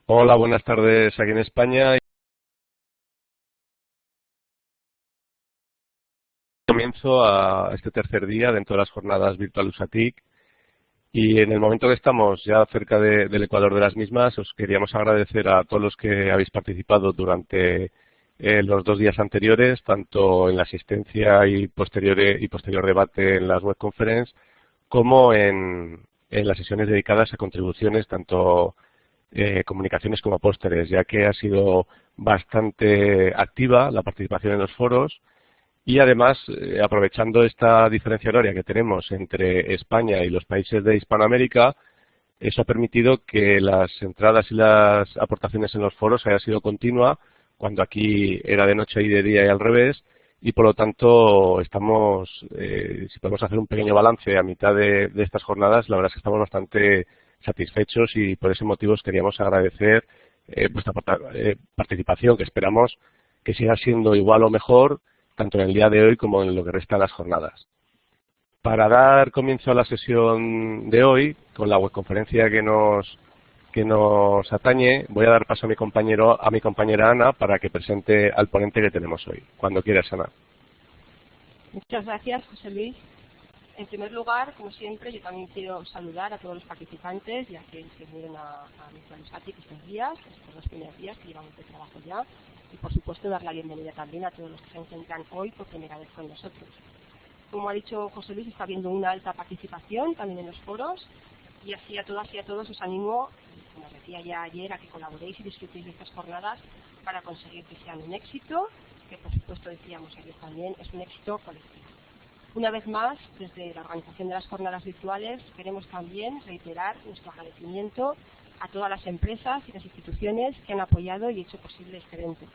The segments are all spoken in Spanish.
Hola, buenas tardes aquí en España. Comienzo a este tercer día dentro de las jornadas Virtual USATIC y en el momento que estamos ya cerca del ecuador de las mismas, os queríamos agradecer a todos los que habéis participado durante los 2 días anteriores, tanto en la asistencia y posterior debate en las web conference, como en las sesiones dedicadas a contribuciones, tanto comunicaciones como pósteres, ya que ha sido bastante activa la participación en los foros y además, aprovechando esta diferencia horaria que tenemos entre España y los países de Hispanoamérica, eso ha permitido que las entradas y las aportaciones en los foros haya sido continua, cuando aquí era de noche y de día y al revés, y por lo tanto estamos, si podemos hacer un pequeño balance a mitad de estas jornadas, la verdad es que estamos bastante satisfechos y por ese motivo os queríamos agradecer vuestra participación, que esperamos que siga siendo igual o mejor, tanto en el día de hoy como en lo que resta de las jornadas. Para dar comienzo a la sesión de hoy, con la webconferencia que nos atañe, voy a dar paso a mi compañera Ana para que presente al ponente que tenemos hoy. Cuando quieras, Ana. Muchas gracias, José Luis. En primer lugar, como siempre, yo también quiero saludar a todos los participantes, ya que se unieron a Virtual USATIC estos días, estos 2 primeros días que llevamos de trabajo ya, y por supuesto dar la bienvenida también a todos los que se encuentran hoy por primera vez con nosotros. Como ha dicho José Luis, está habiendo una alta participación también en los foros, y así a todas y a todos os animo, como os decía ya ayer, a que colaboréis y disfrutéis de estas jornadas para conseguir que sean un éxito, que por supuesto decíamos ayer también, es un éxito colectivo. Una vez más, desde la organización de las jornadas virtuales, queremos también reiterar nuestro agradecimiento a todas las empresas y las instituciones que han apoyado y hecho posible este evento.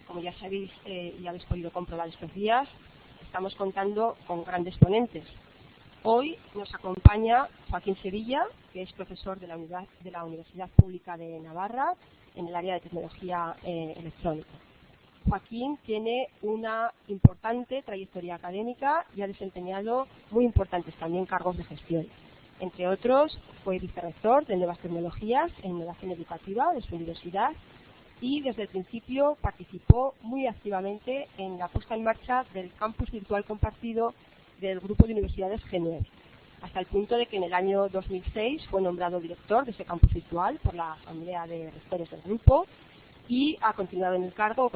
Como ya sabéis y habéis podido comprobar estos días, estamos contando con grandes ponentes. Hoy nos acompaña Joaquín Sevilla, que es profesor de la Universidad Pública de Navarra en el área de tecnología electrónica. Joaquín tiene una importante trayectoria académica y ha desempeñado muy importantes también cargos de gestión. Entre otros, fue vicerrector de Nuevas Tecnologías e Innovación Educativa de su universidad y desde el principio participó muy activamente en la puesta en marcha del campus virtual compartido del Grupo de Universidades G9, hasta el punto de que en el año 2006 fue nombrado director de ese campus virtual por la Asamblea de Rectores del Grupo y ha continuado en el cargo,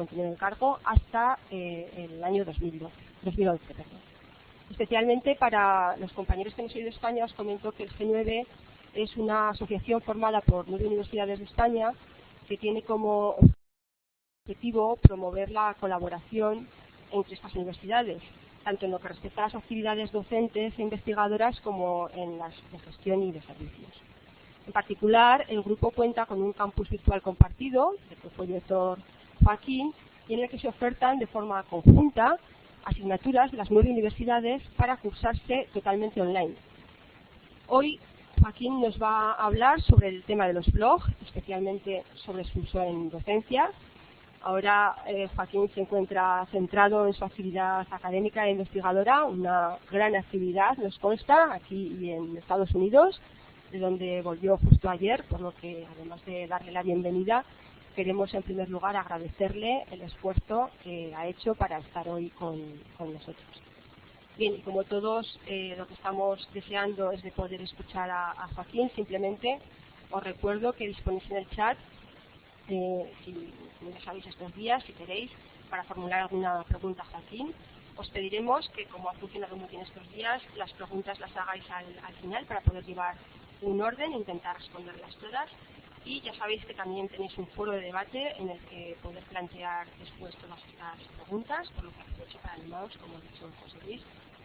hasta el año 2011. Especialmente para los compañeros que no soy de España, os comento que el G9 es una asociación formada por 9 universidades de España que tiene como objetivo promover la colaboración entre estas universidades, tanto en lo que respecta a las actividades docentes e investigadoras como en las de gestión y de servicios. En particular, el grupo cuenta con un campus virtual compartido, del que fue director Joaquín, y en el que se ofertan de forma conjunta asignaturas de las 9 universidades para cursarse totalmente online. Hoy Joaquín nos va a hablar sobre el tema de los blogs, especialmente sobre su uso en docencia. Ahora Joaquín se encuentra centrado en su actividad académica e investigadora, una gran actividad, nos consta, aquí y en Estados Unidos, de donde volvió justo ayer, por lo que además de darle la bienvenida, queremos en primer lugar agradecerle el esfuerzo que ha hecho para estar hoy con nosotros. Bien, y como todos lo que estamos deseando es de poder escuchar a Joaquín, simplemente os recuerdo que disponéis en el chat, si ya sabéis estos días, si queréis, para formular alguna pregunta a Joaquín. Os pediremos que, como ha funcionado muy bien estos días, las preguntas las hagáis al final para poder llevar un orden e intentar responderlas todas. Y ya sabéis que también tenéis un foro de debate en el que poder plantear después todas estas preguntas, por lo que aprovecho para animaros, como ha dicho José Luis,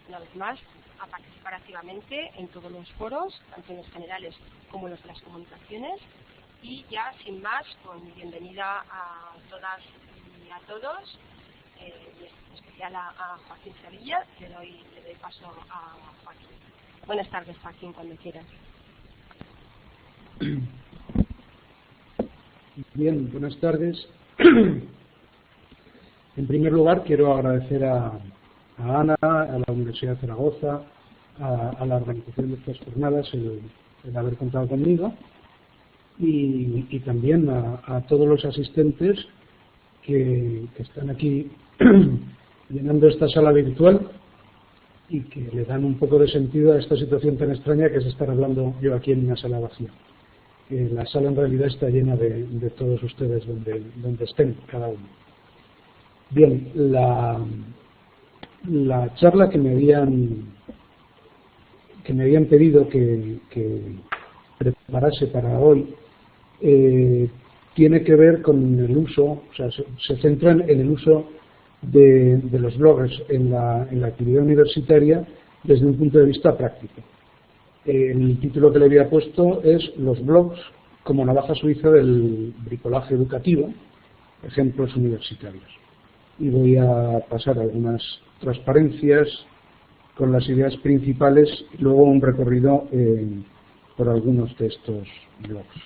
una vez más, a participar activamente en todos los foros, tanto en los generales como en los de las comunicaciones. Y ya, sin más, con mi bienvenida a todas y a todos, y en especial a Joaquín Sevilla, le doy paso a Joaquín. Buenas tardes, Joaquín, cuando quieras. Bien, buenas tardes. En primer lugar, quiero agradecer a Ana, a la Universidad de Zaragoza, a la organización de estas jornadas, el haber contado conmigo. y también a todos los asistentes que están aquí llenando esta sala virtual y que le dan un poco de sentido a esta situación tan extraña que es estar hablando yo aquí en una sala vacía. La sala en realidad está llena de todos ustedes donde estén cada uno. Bien, la charla que me habían pedido que preparase para hoy tiene que ver con el uso, o sea, se centra en el uso de los blogs en la actividad universitaria desde un punto de vista práctico. El título que le había puesto es Los blogs como navaja suiza del bricolaje educativo, ejemplos universitarios. Y voy a pasar algunas transparencias con las ideas principales y luego un recorrido por algunos de estos blogs.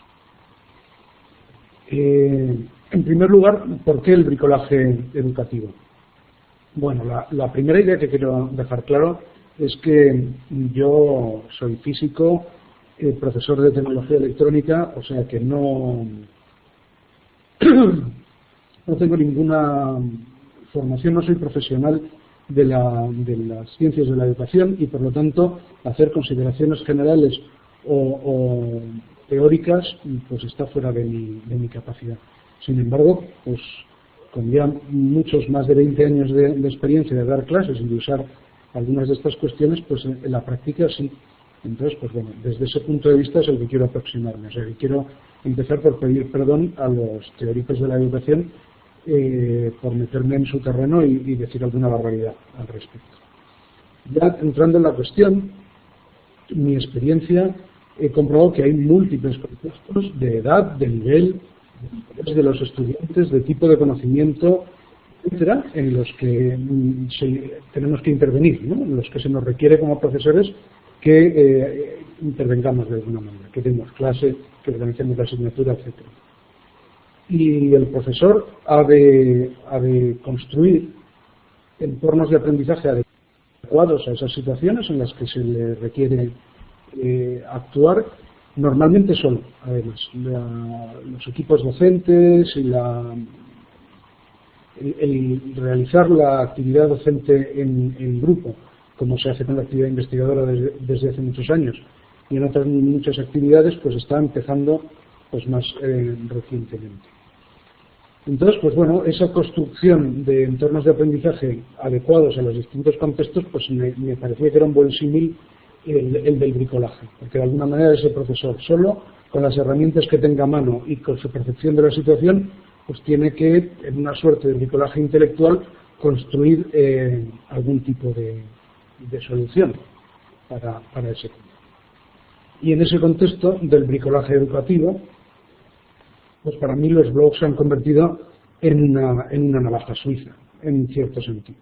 En primer lugar, ¿por qué el bricolaje educativo? Bueno, la primera idea que quiero dejar claro es que yo soy físico, profesor de tecnología electrónica, o sea que no tengo ninguna formación, no soy profesional de las ciencias de la educación y por lo tanto hacer consideraciones generales o teóricas pues está fuera de mi capacidad. Sin embargo, pues con ya muchos más de 20 años de experiencia de dar clases y de usar algunas de estas cuestiones, pues en la práctica sí. Entonces, pues bueno, desde ese punto de vista es el que quiero aproximarme. O sea, que quiero empezar por pedir perdón a los teóricos de la educación por meterme en su terreno y decir alguna barbaridad al respecto. Ya entrando en la cuestión, mi experiencia he comprobado que hay múltiples contextos de edad, de nivel, de los estudiantes, de tipo de conocimiento, etcétera, en los que tenemos que intervenir, ¿no? En los que se nos requiere como profesores que intervengamos de alguna manera, que demos clase, que organicemos la asignatura, etcétera. Y el profesor ha de construir entornos de aprendizaje adecuados a esas situaciones en las que se le requiere actuar, normalmente solo, además. Los equipos docentes y el realizar la actividad docente en grupo, como se hace con la actividad investigadora desde hace muchos años, y en otras muchas actividades, pues está empezando pues más recientemente. Entonces, pues bueno, esa construcción de entornos de aprendizaje adecuados a los distintos contextos, pues me parecía que era un buen símil el del bricolaje, porque de alguna manera ese profesor solo, con las herramientas que tenga a mano y con su percepción de la situación, pues tiene que, en una suerte de bricolaje intelectual, construir algún tipo de solución para ese tema. Y en ese contexto del bricolaje educativo, pues para mí los blogs se han convertido en una navaja suiza, en cierto sentido.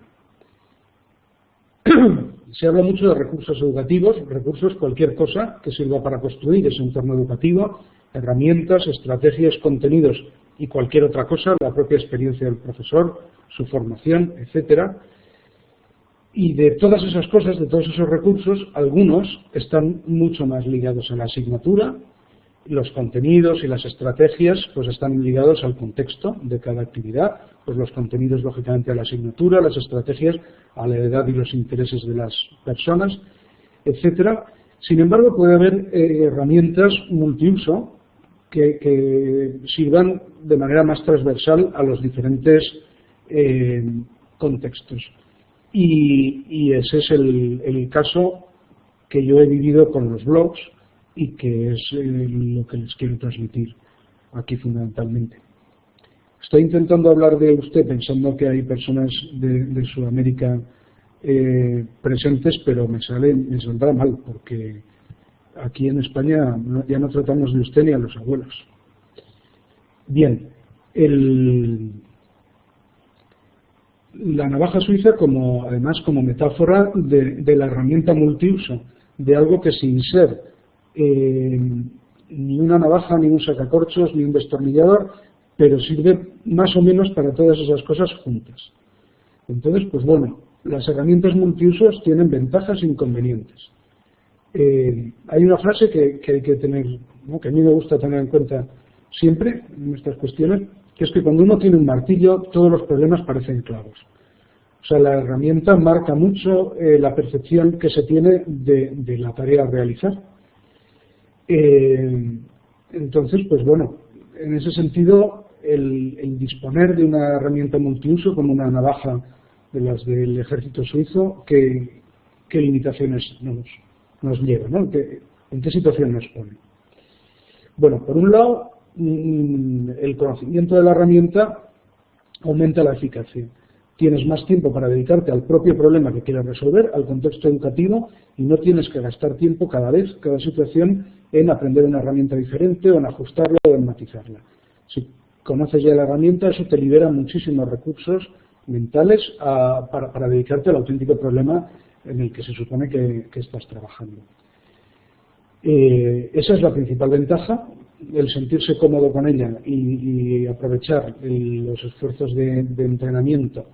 Se habla mucho de recursos educativos, cualquier cosa que sirva para construir ese entorno educativo, herramientas, estrategias, contenidos y cualquier otra cosa, la propia experiencia del profesor, su formación, etcétera. Y de todas esas cosas, de todos esos recursos, algunos están mucho más ligados a la asignatura, los contenidos y las estrategias pues están ligados al contexto de cada actividad, pues los contenidos lógicamente a la asignatura, las estrategias a la edad y los intereses de las personas, etcétera. Sin embargo, puede haber herramientas multiuso que sirvan de manera más transversal a los diferentes contextos. Y ese es el caso que yo he vivido con los blogs y que es lo que les quiero transmitir aquí fundamentalmente. Estoy intentando hablar de usted pensando que hay personas de Sudamérica presentes, pero me saldrá mal, porque aquí en España ya no tratamos de usted ni a los abuelos. Bien, la navaja suiza además como metáfora de la herramienta multiuso, de algo que sin ser ni una navaja, ni un sacacorchos, ni un destornillador, pero sirve más o menos para todas esas cosas juntas. Entonces, pues bueno, las herramientas multiusos tienen ventajas e inconvenientes. Hay una frase que hay que tener ¿no?, que a mí me gusta tener en cuenta siempre en estas cuestiones, que es que cuando uno tiene un martillo, todos los problemas parecen clavos. O sea, la herramienta marca mucho la percepción que se tiene de la tarea a realizar. Entonces, pues bueno, en ese sentido, el disponer de una herramienta multiuso como una navaja de las del ejército suizo, ¿qué limitaciones nos lleva, ¿no? ¿En qué situación nos pone? Bueno, por un lado, el conocimiento de la herramienta aumenta la eficacia. Tienes más tiempo para dedicarte al propio problema que quieres resolver, al contexto educativo, y no tienes que gastar tiempo cada situación, en aprender una herramienta diferente o en ajustarla o en matizarla. Si conoces ya la herramienta, eso te libera muchísimos recursos mentales para dedicarte al auténtico problema en el que se supone que estás trabajando. Esa es la principal ventaja, el sentirse cómodo con ella y aprovechar los esfuerzos de entrenamiento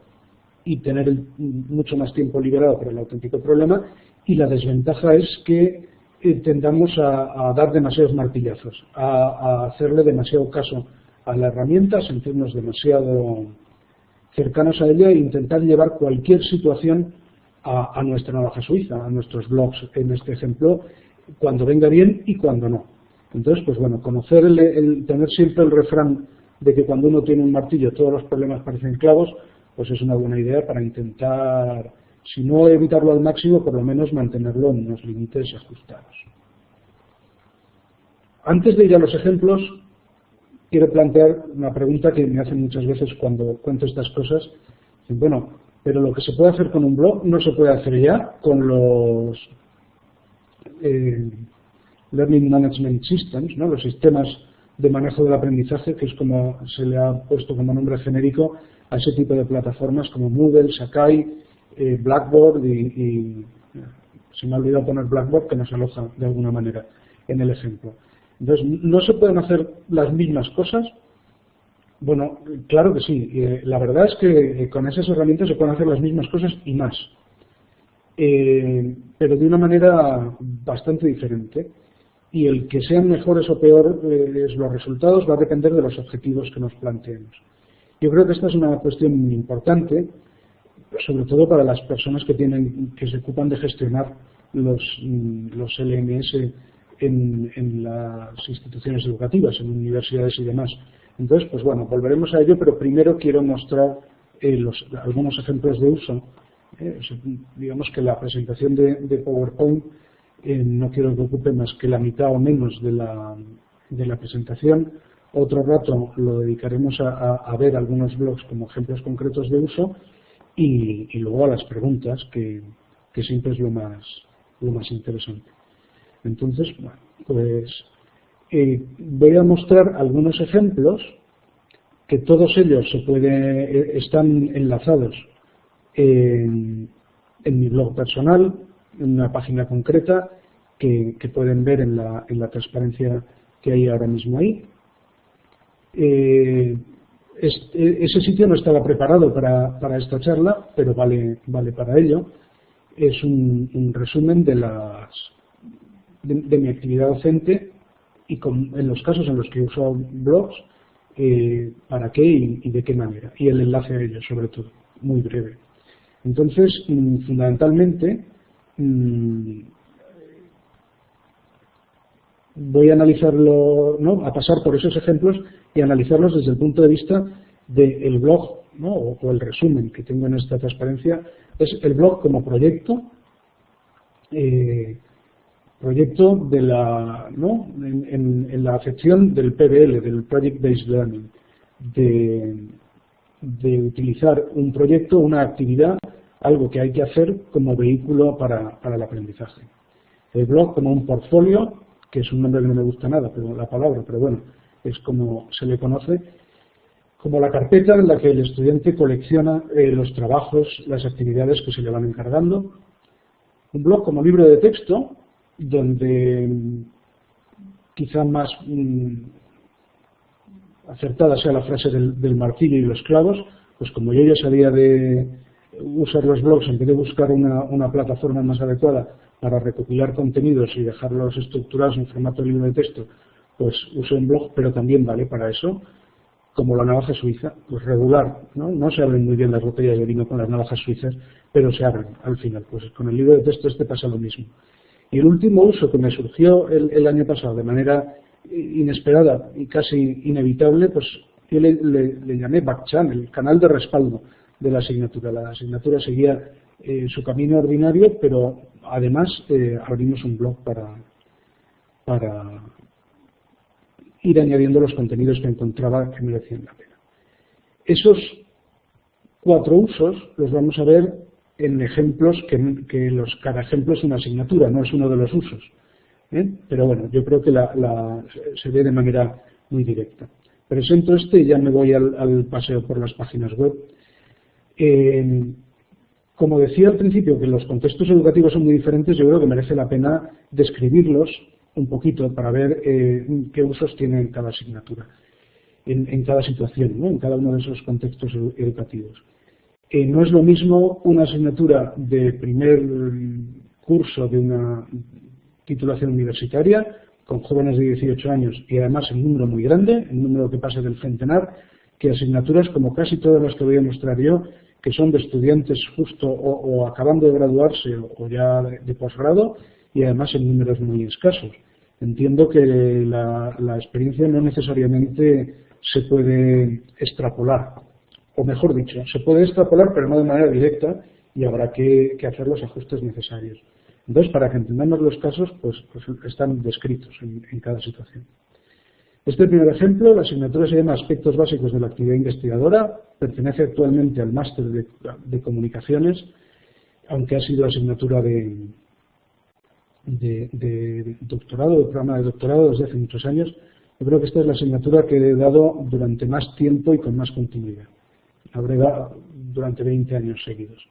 y tener mucho más tiempo liberado para el auténtico problema. Y la desventaja es que tendamos a dar demasiados martillazos, a hacerle demasiado caso a la herramienta, a sentirnos demasiado cercanos a ella e intentar llevar cualquier situación a nuestra navaja suiza, a nuestros blogs, en este ejemplo, cuando venga bien y cuando no. Entonces, pues bueno, conocer tener siempre el refrán de que cuando uno tiene un martillo todos los problemas parecen clavos, pues es una buena idea para intentar, si no evitarlo al máximo, por lo menos mantenerlo en unos límites ajustados. Antes de ir a los ejemplos, quiero plantear una pregunta que me hacen muchas veces cuando cuento estas cosas. Bueno, pero lo que se puede hacer con un blog no se puede hacer ya con los Learning Management Systems, ¿no?, los sistemas de manejo del aprendizaje, que es como se le ha puesto como nombre genérico a ese tipo de plataformas como Moodle, Sakai, Blackboard y se me ha olvidado poner Blackboard, que nos aloja de alguna manera en el ejemplo. Entonces, ¿no se pueden hacer las mismas cosas? Bueno, claro que sí. La verdad es que con esas herramientas se pueden hacer las mismas cosas y más, pero de una manera bastante diferente. Y el que sean mejores o peores los resultados va a depender de los objetivos que nos planteemos. Yo creo que esta es una cuestión muy importante, sobre todo para las personas que se ocupan de gestionar los LMS en las instituciones educativas, en universidades y demás. Entonces, pues bueno, volveremos a ello, pero primero quiero mostrar algunos ejemplos de uso. Digamos que la presentación de PowerPoint no quiero que ocupe más que la mitad o menos de la presentación. Otro rato lo dedicaremos a ver algunos blogs como ejemplos concretos de uso y luego a las preguntas, que siempre es lo más interesante. Entonces, bueno, pues voy a mostrar algunos ejemplos que todos ellos están enlazados en mi blog personal, en una página concreta que pueden ver en la transparencia que hay ahora mismo ahí. Ese sitio no estaba preparado para esta charla, pero vale para ello. Es un resumen de mi actividad docente y en los casos en los que uso blogs, para qué y de qué manera, y el enlace a ellos, sobre todo, muy breve. Entonces, fundamentalmente, voy a analizarlo, ¿no?, a pasar por esos ejemplos y analizarlos desde el punto de vista del blog, ¿no?, o el resumen que tengo en esta transparencia. Es el blog como proyecto de ¿no?, en la acepción del PBL, del Project Based Learning, de utilizar un proyecto, una actividad, algo que hay que hacer como vehículo para el aprendizaje. El blog como un portfolio, que es un nombre que no me gusta nada, pero la palabra, pero bueno, es como se le conoce, como la carpeta en la que el estudiante colecciona los trabajos, las actividades que se le van encargando. Un blog como libro de texto, donde quizá más acertada sea la frase del martillo y los clavos, pues como yo ya sabía de usar los blogs en vez de buscar una plataforma más adecuada para recopilar contenidos y dejarlos estructurados en formato de libro de texto, pues use un blog, pero también vale para eso, como la navaja suiza, pues regular, ¿no? No se abren muy bien las botellas de vino con las navajas suizas, pero se abren al final. Pues con el libro de texto pasa lo mismo. Y el último uso que me surgió el año pasado de manera inesperada y casi inevitable, pues yo le llamé Backchannel, el canal de respaldo de la asignatura. La asignatura seguía su camino ordinario, pero además abrimos un blog para ir añadiendo los contenidos que encontraba que merecían la pena. Esos 4 usos los vamos a ver en ejemplos que cada ejemplo es una asignatura, no es uno de los usos. Pero bueno, yo creo que se ve de manera muy directa. Presento y ya me voy al paseo por las páginas web. Como decía al principio que los contextos educativos son muy diferentes, yo creo que merece la pena describirlos un poquito para ver qué usos tiene cada asignatura, en cada situación, ¿no? En cada uno de esos contextos educativos. No es lo mismo una asignatura de primer curso de una titulación universitaria con jóvenes de 18 años y además en número muy grande, el número que pase del centenar, que asignaturas como casi todas las que voy a mostrar yo, que son de estudiantes justo o acabando de graduarse o ya de posgrado y además en números muy escasos. Entiendo que la experiencia no necesariamente se puede extrapolar, o mejor dicho, se puede extrapolar pero no de manera directa y habrá que hacer los ajustes necesarios. Entonces, para que entendamos los casos, pues están descritos en cada situación. Este primer ejemplo, la asignatura se llama Aspectos básicos de la actividad investigadora, pertenece actualmente al máster de comunicaciones, aunque ha sido asignatura de doctorado, de programa de doctorado desde hace muchos años. Yo creo que esta es la asignatura que he dado durante más tiempo y con más continuidad. Habré dado durante 20 años seguidos.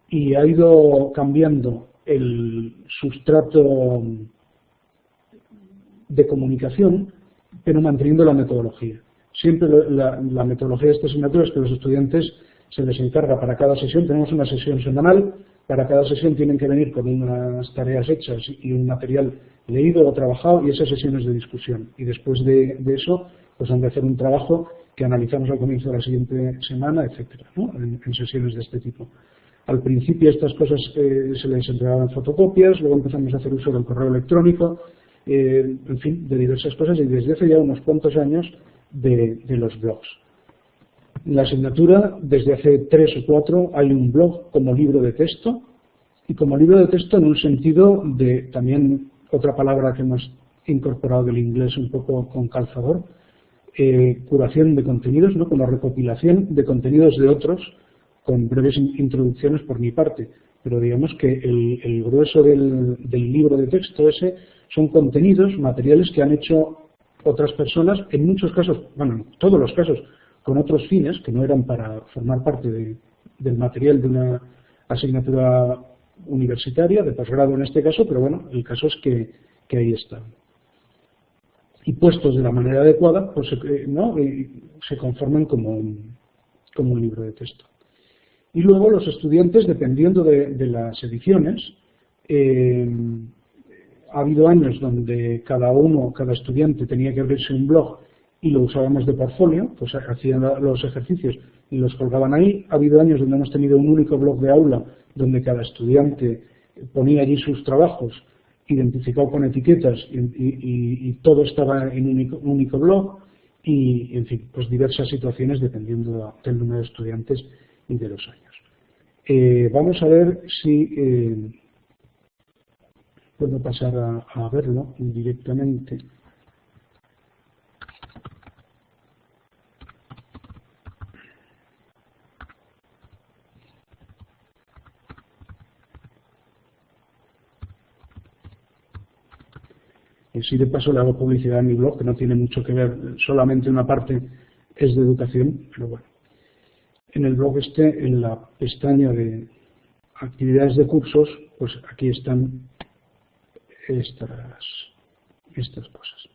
Y ha ido cambiando el sustrato de comunicación, pero manteniendo la metodología. Siempre la metodología de esta asignatura es que los estudiantes se les encarga para cada sesión, tenemos una sesión semanal, para cada sesión tienen que venir con unas tareas hechas y un material leído o trabajado y esas sesiones de discusión. Y después de eso, pues han de hacer un trabajo que analizamos al comienzo de la siguiente semana, etcétera, ¿no? en sesiones de este tipo. Al principio estas cosas se les entregaban fotocopias, luego empezamos a hacer uso del correo electrónico, en fin, de diversas cosas y desde hace ya unos cuantos años de los blogs. En la asignatura, desde hace 3 o 4, hay un blog como libro de texto y como libro de texto en un sentido de también otra palabra que hemos incorporado del inglés un poco con calzador, curación de contenidos, ¿no? Como recopilación de contenidos de otros con breves introducciones por mi parte, pero digamos que el grueso del libro de texto ese son contenidos, materiales que han hecho otras personas, en muchos casos, bueno, en todos los casos, con otros fines, que no eran para formar parte del material de una asignatura universitaria, de posgrado en este caso, pero bueno, el caso es que ahí están. Y puestos de la manera adecuada, pues se conforman como un libro de texto. Y luego los estudiantes, dependiendo de las ediciones, ha habido años donde cada estudiante tenía que abrirse un blog y lo usábamos de portfolio, pues hacían los ejercicios y los colgaban ahí. Ha habido años donde hemos tenido un único blog de aula donde cada estudiante ponía allí sus trabajos identificado con etiquetas y todo estaba en un único blog y, en fin, pues diversas situaciones dependiendo del número de estudiantes y de los años. Vamos a ver si puedo pasar a verlo directamente. Si de paso le hago publicidad en mi blog, que no tiene mucho que ver, solamente una parte es de educación, pero bueno. En el blog en la pestaña de actividades de cursos, pues aquí están estas cosas.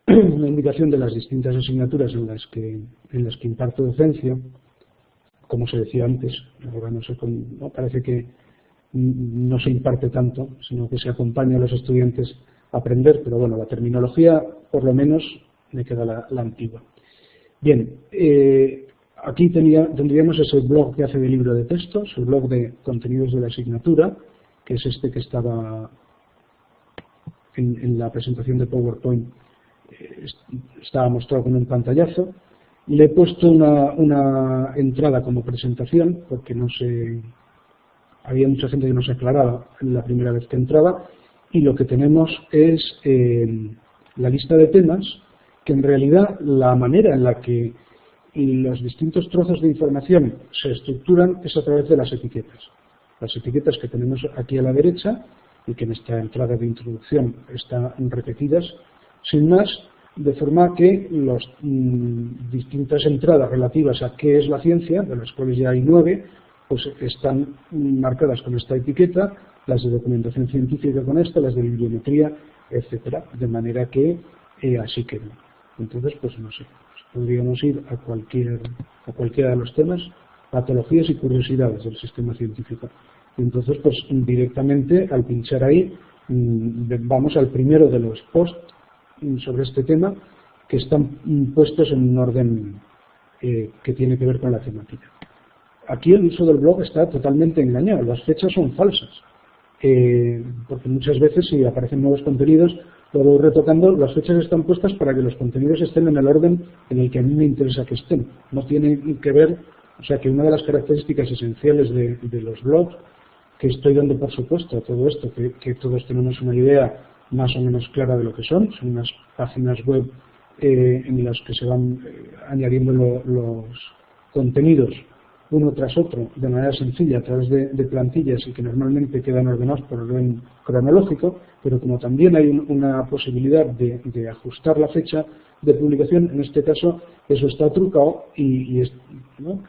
La indicación de las distintas asignaturas en las que imparto docencia, como se decía antes, ahora no parece que no se imparte tanto, sino que se acompaña a los estudiantes a aprender, pero bueno, la terminología por lo menos me queda la antigua. Bien, aquí tendríamos ese blog que hace de libro de textos, el blog de contenidos de la asignatura, que es este que estaba en la presentación de PowerPoint, estaba mostrado con un pantallazo. Le he puesto una entrada como presentación, porque había mucha gente que no se aclaraba la primera vez que entraba, y lo que tenemos es la lista de temas, que en realidad la manera en la que los distintos trozos de información se estructuran es a través de las etiquetas. Las etiquetas que tenemos aquí a la derecha, y que en esta entrada de introducción están repetidas, sin más, de forma que las distintas entradas relativas a qué es la ciencia, de las cuales ya hay 9, pues están marcadas con esta etiqueta, las de documentación científica con esta, las de bibliometría, etcétera, de manera que así quedan. Entonces, pues no sé, podríamos ir a cualquiera de los temas, patologías y curiosidades del sistema científico. Y entonces, pues directamente al pinchar ahí, vamos al primero de los posts sobre este tema, que están puestos en un orden que tiene que ver con la temática. Aquí el uso del blog está totalmente engañado, las fechas son falsas, porque muchas veces si aparecen nuevos contenidos, lo voy retocando, las fechas están puestas para que los contenidos estén en el orden en el que a mí me interesa que estén. No tiene que ver, o sea que una de las características esenciales de los blogs, que estoy dando por supuesto a todo esto, que todos tenemos una idea más o menos clara de lo que son unas páginas web en las que se van añadiendo los contenidos uno tras otro de manera sencilla a través de plantillas y que normalmente quedan ordenados por orden cronológico, pero como también hay una posibilidad de ajustar la fecha de publicación, en este caso eso está trucado ¿no?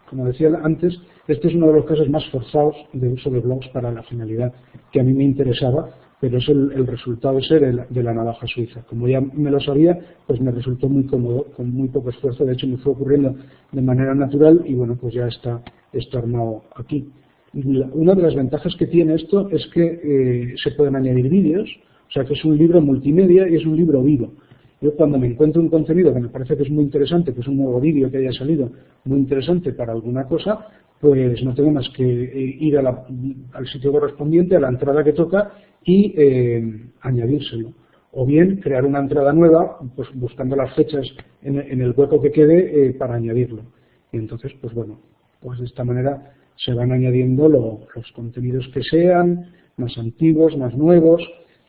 Como decía antes, este es uno de los casos más forzados de uso de blogs para la finalidad que a mí me interesaba, pero es el resultado de la navaja suiza. Como ya me lo sabía, pues me resultó muy cómodo, con muy poco esfuerzo, de hecho me fue ocurriendo de manera natural y bueno, pues ya está esto armado aquí. Una de las ventajas que tiene esto es que se pueden añadir vídeos, o sea que es un libro multimedia y es un libro vivo. Yo cuando me encuentro un contenido que me parece que es muy interesante, que es un nuevo vídeo que haya salido muy interesante para alguna cosa, pues no tengo más que ir al sitio correspondiente, a la entrada que toca y añadírselo. O bien crear una entrada nueva, pues buscando las fechas en el hueco que quede para añadirlo. Y entonces, pues bueno, pues de esta manera se van añadiendo los contenidos que sean, más antiguos, más nuevos.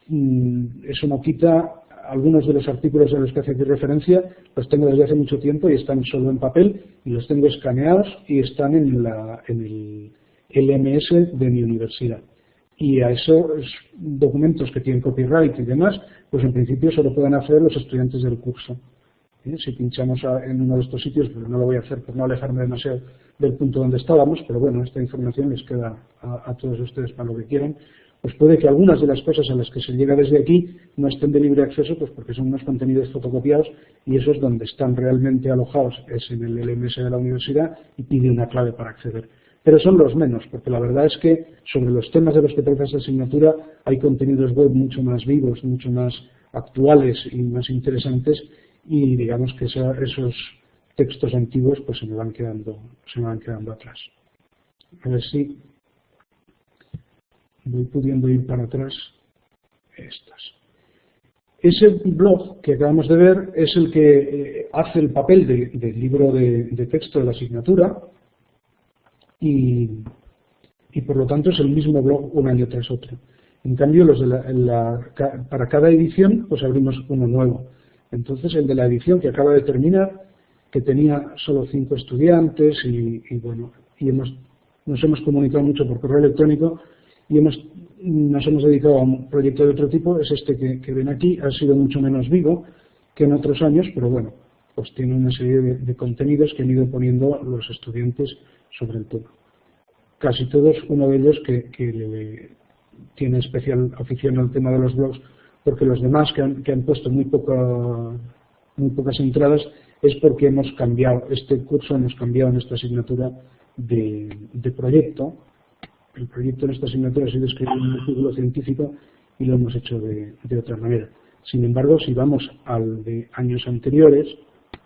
Eso no quita algunos de los artículos a los que hace aquí referencia, los tengo desde hace mucho tiempo y están solo en papel y los tengo escaneados y están en el LMS de mi universidad. Y a esos documentos que tienen copyright y demás, pues en principio solo pueden hacer los estudiantes del curso. Si pinchamos en uno de estos sitios, pues no lo voy a hacer por no alejarme demasiado del punto donde estábamos, pero bueno, esta información les queda a todos ustedes para lo que quieran. Pues puede que algunas de las cosas a las que se llega desde aquí no estén de libre acceso, pues porque son unos contenidos fotocopiados y esos donde están realmente alojados es en el LMS de la universidad y pide una clave para acceder. Pero son los menos, porque la verdad es que sobre los temas de los que trata esta asignatura hay contenidos web mucho más vivos, mucho más actuales y más interesantes y digamos que esos textos antiguos pues se me van quedando atrás. A ver si voy pudiendo ir para atrás estas. Ese blog que acabamos de ver es el que hace el papel del libro de texto de la asignatura y por lo tanto es el mismo blog un año tras otro. En cambio, los para cada edición pues abrimos uno nuevo. Entonces el de la edición que acaba de terminar, que tenía solo 5 estudiantes y nos hemos comunicado mucho por correo electrónico y nos hemos dedicado a un proyecto de otro tipo, es este que ven aquí, ha sido mucho menos vivo que en otros años, pero bueno, pues tiene una serie de contenidos que han ido poniendo los estudiantes sobre el tema. Casi todos, uno de ellos que tiene especial afición al tema de los blogs, porque los demás que han puesto muy pocas entradas es porque hemos cambiado, este curso hemos cambiado en esta asignatura de proyecto. El proyecto en esta asignatura ha sido escribir un artículo científico y lo hemos hecho de otra manera. Sin embargo, si vamos al de años anteriores,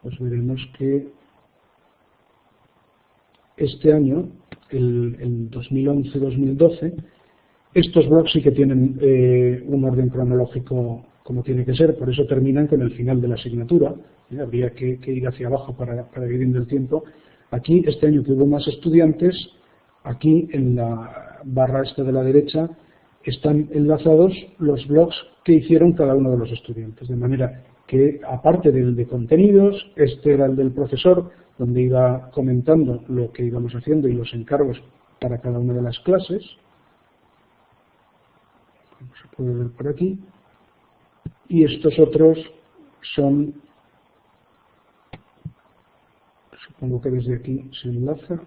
pues veremos que este año, el 2011-2012, estos blogs sí que tienen un orden cronológico como tiene que ser, por eso terminan con el final de la asignatura. Habría que ir hacia abajo para ir viendo el tiempo. Aquí, este año que hubo más estudiantes, aquí en la barra esta de la derecha están enlazados los blogs que hicieron cada uno de los estudiantes, de manera que, aparte del de contenidos, este era el del profesor, donde iba comentando lo que íbamos haciendo y los encargos para cada una de las clases. Como se puede ver por aquí. Y estos otros son, supongo que desde aquí se enlaza,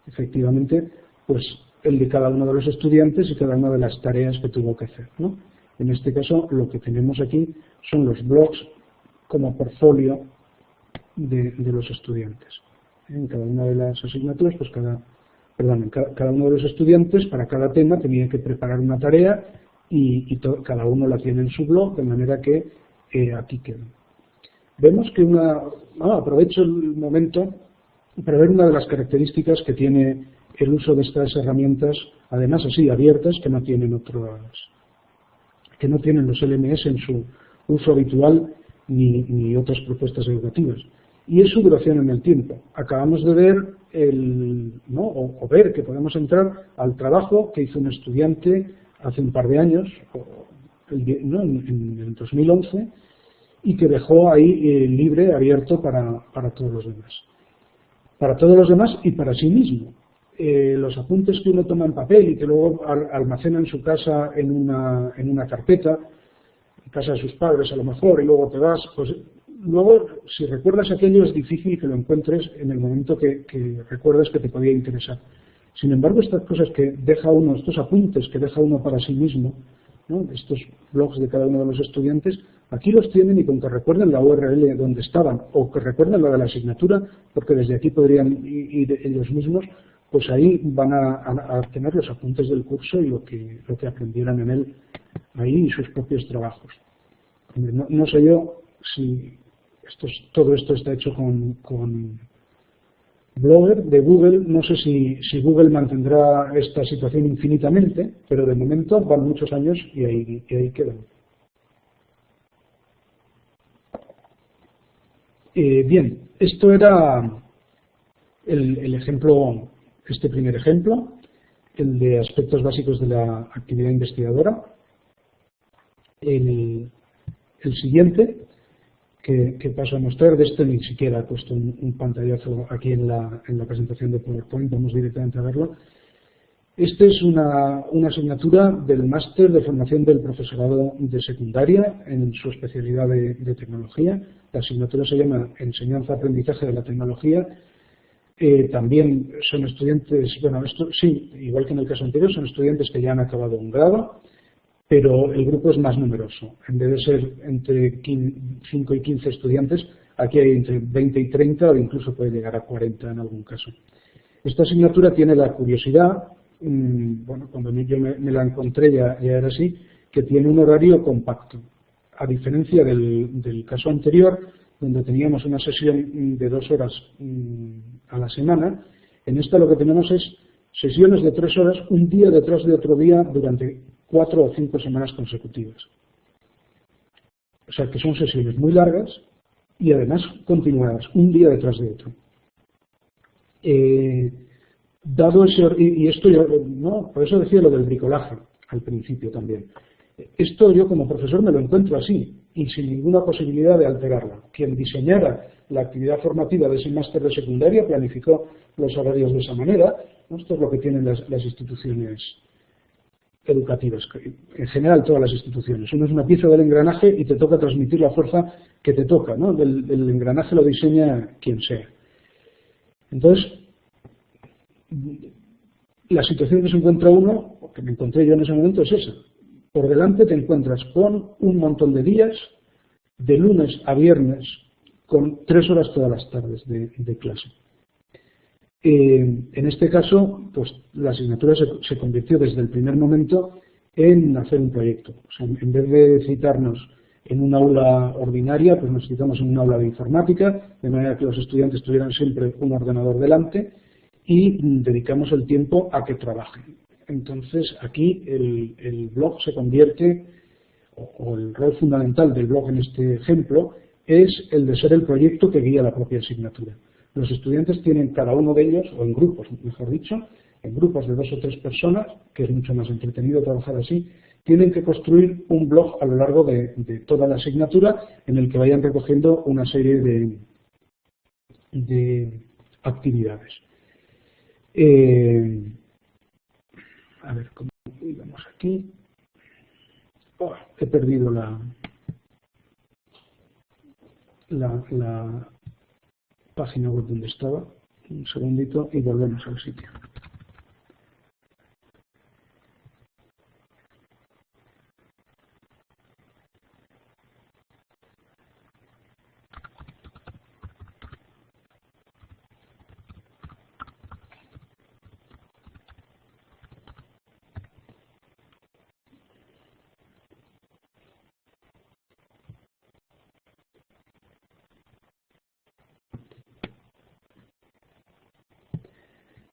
efectivamente, pues el de cada uno de los estudiantes y cada una de las tareas que tuvo que hacer, ¿no? En este caso, lo que tenemos aquí son los blogs como portfolio de los estudiantes. En cada una de las asignaturas, pues cada uno de los estudiantes para cada tema tenía que preparar una tarea y cada uno la tiene en su blog, de manera que aquí quedan. Vemos que aprovecho el momento para ver una de las características que tiene el uso de estas herramientas, además así abiertas, que no tienen los LMS en su uso habitual ni otras propuestas educativas. Y es su duración en el tiempo. Acabamos de ver ver que podemos entrar al trabajo que hizo un estudiante hace un par de años, en el 2011, y que dejó ahí libre, abierto para todos los demás. Para todos los demás y para sí mismo. Los apuntes que uno toma en papel y que luego almacena en su casa en una carpeta, en casa de sus padres a lo mejor, y luego te vas, pues luego si recuerdas aquello es difícil que lo encuentres en el momento que recuerdes que te podía interesar. Sin embargo, estas cosas que deja uno, estos apuntes que deja uno para sí mismo, ¿no? Estos blogs de cada uno de los estudiantes, aquí los tienen y con que recuerden la URL donde estaban o que recuerden la de la asignatura, porque desde aquí podrían ir ellos mismos, pues ahí van a tener los apuntes del curso y lo que aprendieran en él ahí y sus propios trabajos. No sé yo si todo esto está hecho con Blogger de Google. No sé si Google mantendrá esta situación infinitamente, pero de momento van muchos años y ahí quedan. Bien, esto era el ejemplo, este primer ejemplo, el de aspectos básicos de la actividad investigadora. El siguiente que paso a mostrar, de este ni siquiera he puesto un pantallazo aquí en la presentación de PowerPoint, vamos directamente a verlo. Este es una asignatura del máster de formación del profesorado de secundaria en su especialidad de tecnología. La asignatura se llama Enseñanza-Aprendizaje de la Tecnología. También son estudiantes, bueno, esto sí, igual que en el caso anterior, son estudiantes que ya han acabado un grado, pero el grupo es más numeroso. En vez de ser entre 5 y 15 estudiantes, aquí hay entre 20 y 30 o incluso puede llegar a 40 en algún caso. Esta asignatura tiene la curiosidad, bueno, cuando yo me la encontré ya era así, que tiene un horario compacto. A diferencia del caso anterior, donde teníamos una sesión de 2 horas a la semana, en esta lo que tenemos es sesiones de 3 horas, un día detrás de otro día, durante 4 o 5 semanas consecutivas. O sea que son sesiones muy largas y además continuadas, un día detrás de otro. Dado ese, y esto yo, no, por eso decía lo del bricolaje al principio también. Esto yo como profesor me lo encuentro así y sin ninguna posibilidad de alterarla. Quien diseñara la actividad formativa de ese máster de secundaria planificó los horarios de esa manera, ¿no? Esto es lo que tienen las instituciones educativas, en general todas las instituciones. Uno es una pieza del engranaje y te toca transmitir la fuerza que te toca, ¿no? El engranaje lo diseña quien sea. Entonces, la situación que se encuentra uno, o que me encontré yo en ese momento, es esa. Por delante te encuentras con un montón de días, de lunes a viernes, con 3 horas todas las tardes de clase. En este caso, pues la asignatura se convirtió desde el primer momento en hacer un proyecto. O sea, en vez de citarnos en un aula ordinaria, pues nos citamos en un aula de informática, de manera que los estudiantes tuvieran siempre un ordenador delante y dedicamos el tiempo a que trabajen. Entonces aquí el blog se convierte, o el rol fundamental del blog en este ejemplo, es el de ser el proyecto que guía la propia asignatura. Los estudiantes tienen cada uno de ellos, o en grupos, mejor dicho, en grupos de 2 o 3 personas, que es mucho más entretenido trabajar así, tienen que construir un blog a lo largo de toda la asignatura en el que vayan recogiendo una serie de actividades. A ver, ¿cómo íbamos aquí? Oh, he perdido la página web donde estaba. Un segundito y volvemos al sitio.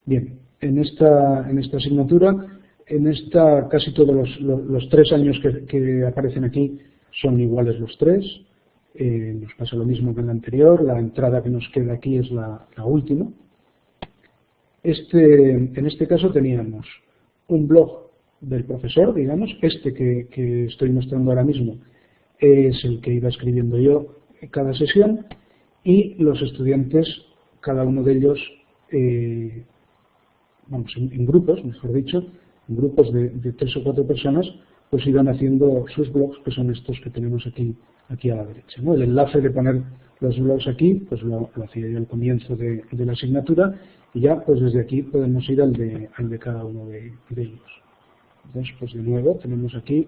Bien, en esta asignatura, casi todos los 3 años que aparecen aquí son iguales los 3. Nos pasa lo mismo que en la anterior, la entrada que nos queda aquí es la última. En este caso teníamos un blog del profesor, digamos, que estoy mostrando ahora mismo es el que iba escribiendo yo cada sesión, y los estudiantes, cada uno de ellos, en grupos, mejor dicho, en grupos de 3 o 4 personas, pues iban haciendo sus blogs, que son estos que tenemos aquí a la derecha, ¿no? El enlace de poner los blogs aquí, pues lo hacía yo al comienzo de la asignatura, y ya pues desde aquí podemos ir al de cada uno de ellos. Entonces, pues de nuevo tenemos aquí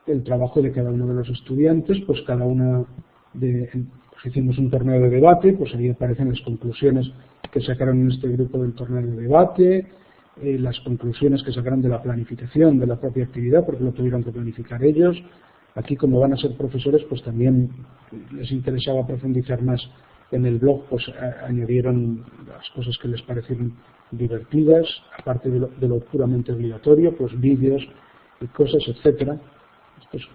el trabajo de cada uno de los estudiantes, pues cada una pues hicimos un torneo de debate, pues ahí aparecen las conclusiones que sacaron en este grupo del torneo de debate, las conclusiones que sacaron de la planificación de la propia actividad, porque lo tuvieron que planificar ellos. Aquí, como van a ser profesores, pues también les interesaba profundizar más en el blog, pues añadieron las cosas que les parecieron divertidas, aparte de lo puramente obligatorio, pues vídeos y cosas, etcétera. Estos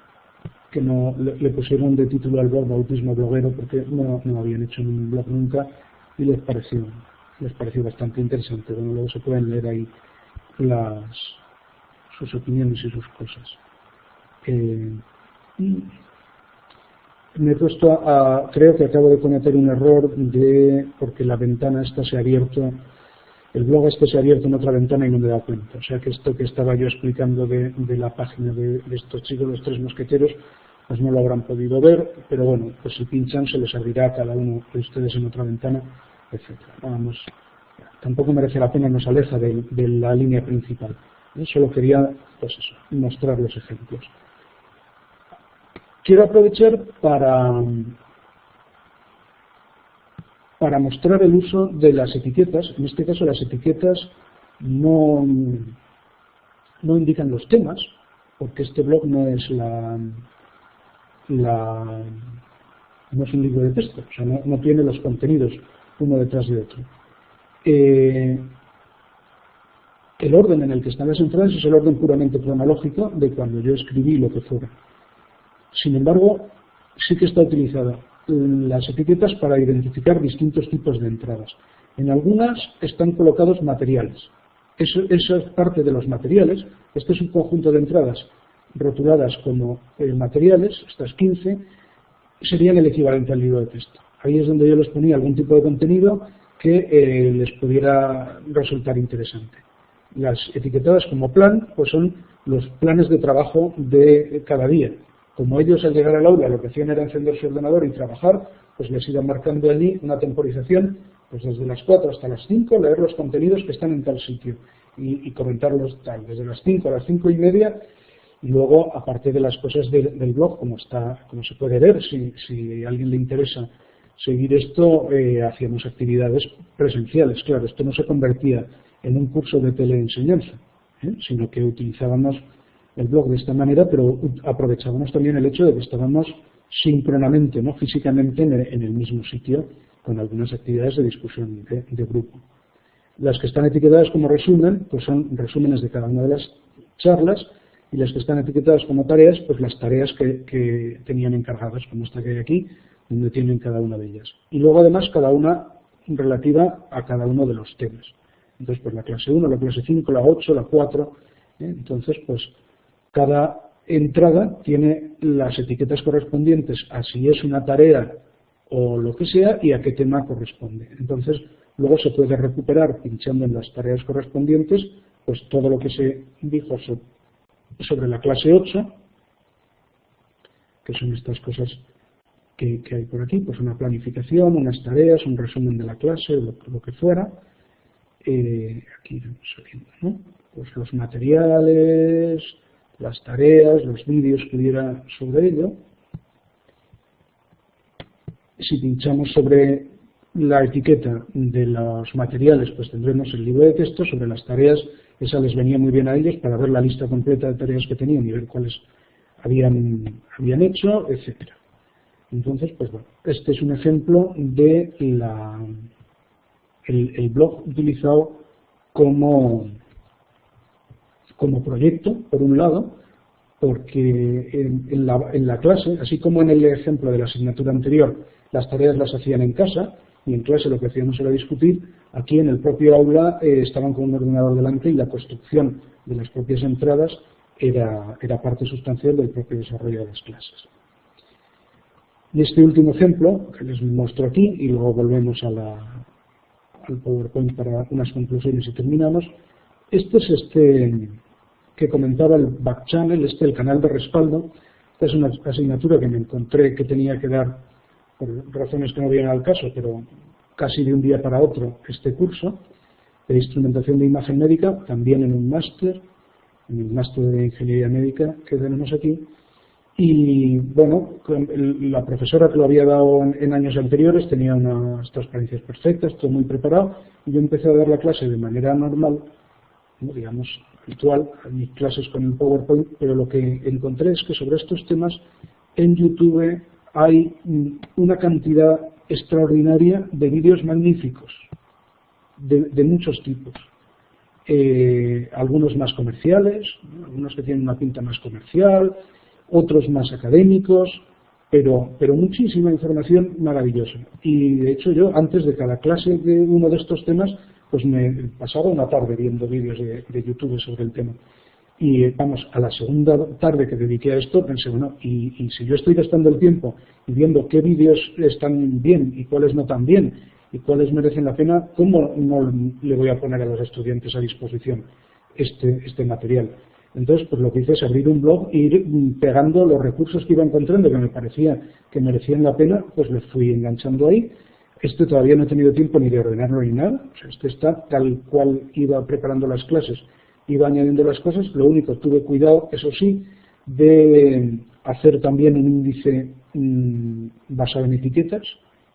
que no le pusieron de título al blog Bautismo Bloguero, porque no habían hecho un blog nunca, y les pareció bastante interesante. Bueno, luego se pueden leer ahí sus opiniones y sus cosas. Me he puesto creo que acabo de cometer un error porque la ventana esta se ha abierto, el blog este se ha abierto en otra ventana y no me he dado cuenta. O sea que esto que estaba yo explicando de la página de estos chicos, los 3 mosqueteros, pues no lo habrán podido ver, pero bueno, pues si pinchan se les abrirá a cada uno de ustedes en otra ventana, etcétera. Vamos, tampoco merece la pena, nos aleja de la línea principal. Solo quería, pues eso, mostrar los ejemplos. Quiero aprovechar para mostrar el uso de las etiquetas. En este caso las etiquetas no indican los temas, porque este blog no es no es un libro de texto, o sea, no tiene los contenidos uno detrás de otro. El orden en el que están las entradas es el orden puramente cronológico de cuando yo escribí lo que fuera. Sin embargo, sí que está utilizada las etiquetas para identificar distintos tipos de entradas. En algunas están colocados materiales. Eso es parte de los materiales. Este es un conjunto de entradas rotuladas como materiales, estas 15, serían el equivalente al libro de texto. Ahí es donde yo les ponía algún tipo de contenido que les pudiera resultar interesante. Las etiquetadas como plan, pues son los planes de trabajo de cada día. Como ellos al llegar al aula lo que hacían era encender su ordenador y trabajar, pues les iban marcando allí una temporización, pues desde las 4 hasta las 5, leer los contenidos que están en tal sitio y comentarlos tal, desde las 5 a las 5:30, y luego, aparte de las cosas del blog, como se puede ver, si a alguien le interesa seguir esto, hacíamos actividades presenciales. Claro, esto no se convertía en un curso de teleenseñanza, sino que utilizábamos el blog de esta manera, pero aprovechábamos también el hecho de que estábamos síncronamente, no físicamente, en el mismo sitio, con algunas actividades de discusión de grupo. Las que están etiquetadas como resumen, pues son resúmenes de cada una de las charlas, y las que están etiquetadas como tareas, pues las tareas que tenían encargadas, como esta que hay aquí, donde tienen cada una de ellas. Y luego además cada una relativa a cada uno de los temas. Entonces, pues la clase 1, la clase 5, la 8, la 4, entonces pues cada entrada tiene las etiquetas correspondientes a si es una tarea o lo que sea y a qué tema corresponde. Entonces, luego se puede recuperar pinchando en las tareas correspondientes pues todo lo que se dijo sobre la clase 8, que son estas cosas que hay por aquí, pues una planificación, unas tareas, un resumen de la clase, lo que fuera. Aquí vamos saliendo, ¿no? Pues los materiales, las tareas, los vídeos que hubiera sobre ello. Si pinchamos sobre la etiqueta de los materiales, pues tendremos el libro de texto. Sobre las tareas, esa les venía muy bien a ellos para ver la lista completa de tareas que tenían y ver cuáles habían hecho, etcétera. Entonces, pues bueno, este es un ejemplo de el blog utilizado como proyecto, por un lado, porque en la clase, así como en el ejemplo de la asignatura anterior, las tareas las hacían en casa y en clase lo que hacíamos era discutir, aquí en el propio aula estaban con un ordenador delante y la construcción de las propias entradas era parte sustancial del propio desarrollo de las clases. Y este último ejemplo, que les muestro aquí, y luego volvemos al PowerPoint para unas conclusiones y terminamos, este es que comentaba el Backchannel, el canal de respaldo. Esta es una asignatura que me encontré que tenía que dar, por razones que no vienen al caso, pero casi de un día para otro, este curso de instrumentación de imagen médica, también en un máster, en el máster de ingeniería médica que tenemos aquí. Y bueno, la profesora que lo había dado en años anteriores tenía unas transparencias perfectas, todo muy preparado, y yo empecé a dar la clase de manera normal, digamos habitual, a mis clases con el PowerPoint, pero lo que encontré es que sobre estos temas en YouTube hay una cantidad extraordinaria de vídeos magníficos, de muchos tipos. Algunos más comerciales, algunos que tienen una pinta más comercial, otros más académicos, pero muchísima información maravillosa. Y de hecho yo, antes de cada clase de uno de estos temas, pues me pasaba una tarde viendo vídeos de YouTube sobre el tema. Y vamos, a la segunda tarde que dediqué a esto, pensé, bueno, y si yo estoy gastando el tiempo y viendo qué vídeos están bien y cuáles no tan bien, y cuáles merecen la pena, ¿cómo no le voy a poner a los estudiantes a disposición este material? Entonces, pues lo que hice es abrir un blog e ir pegando los recursos que iba encontrando que me parecía que merecían la pena, pues los fui enganchando ahí. Este todavía no he tenido tiempo ni de ordenarlo ni nada, o sea, este está tal cual iba preparando las clases, iba añadiendo las cosas. Lo único, tuve cuidado, eso sí, de hacer también un índice basado en etiquetas,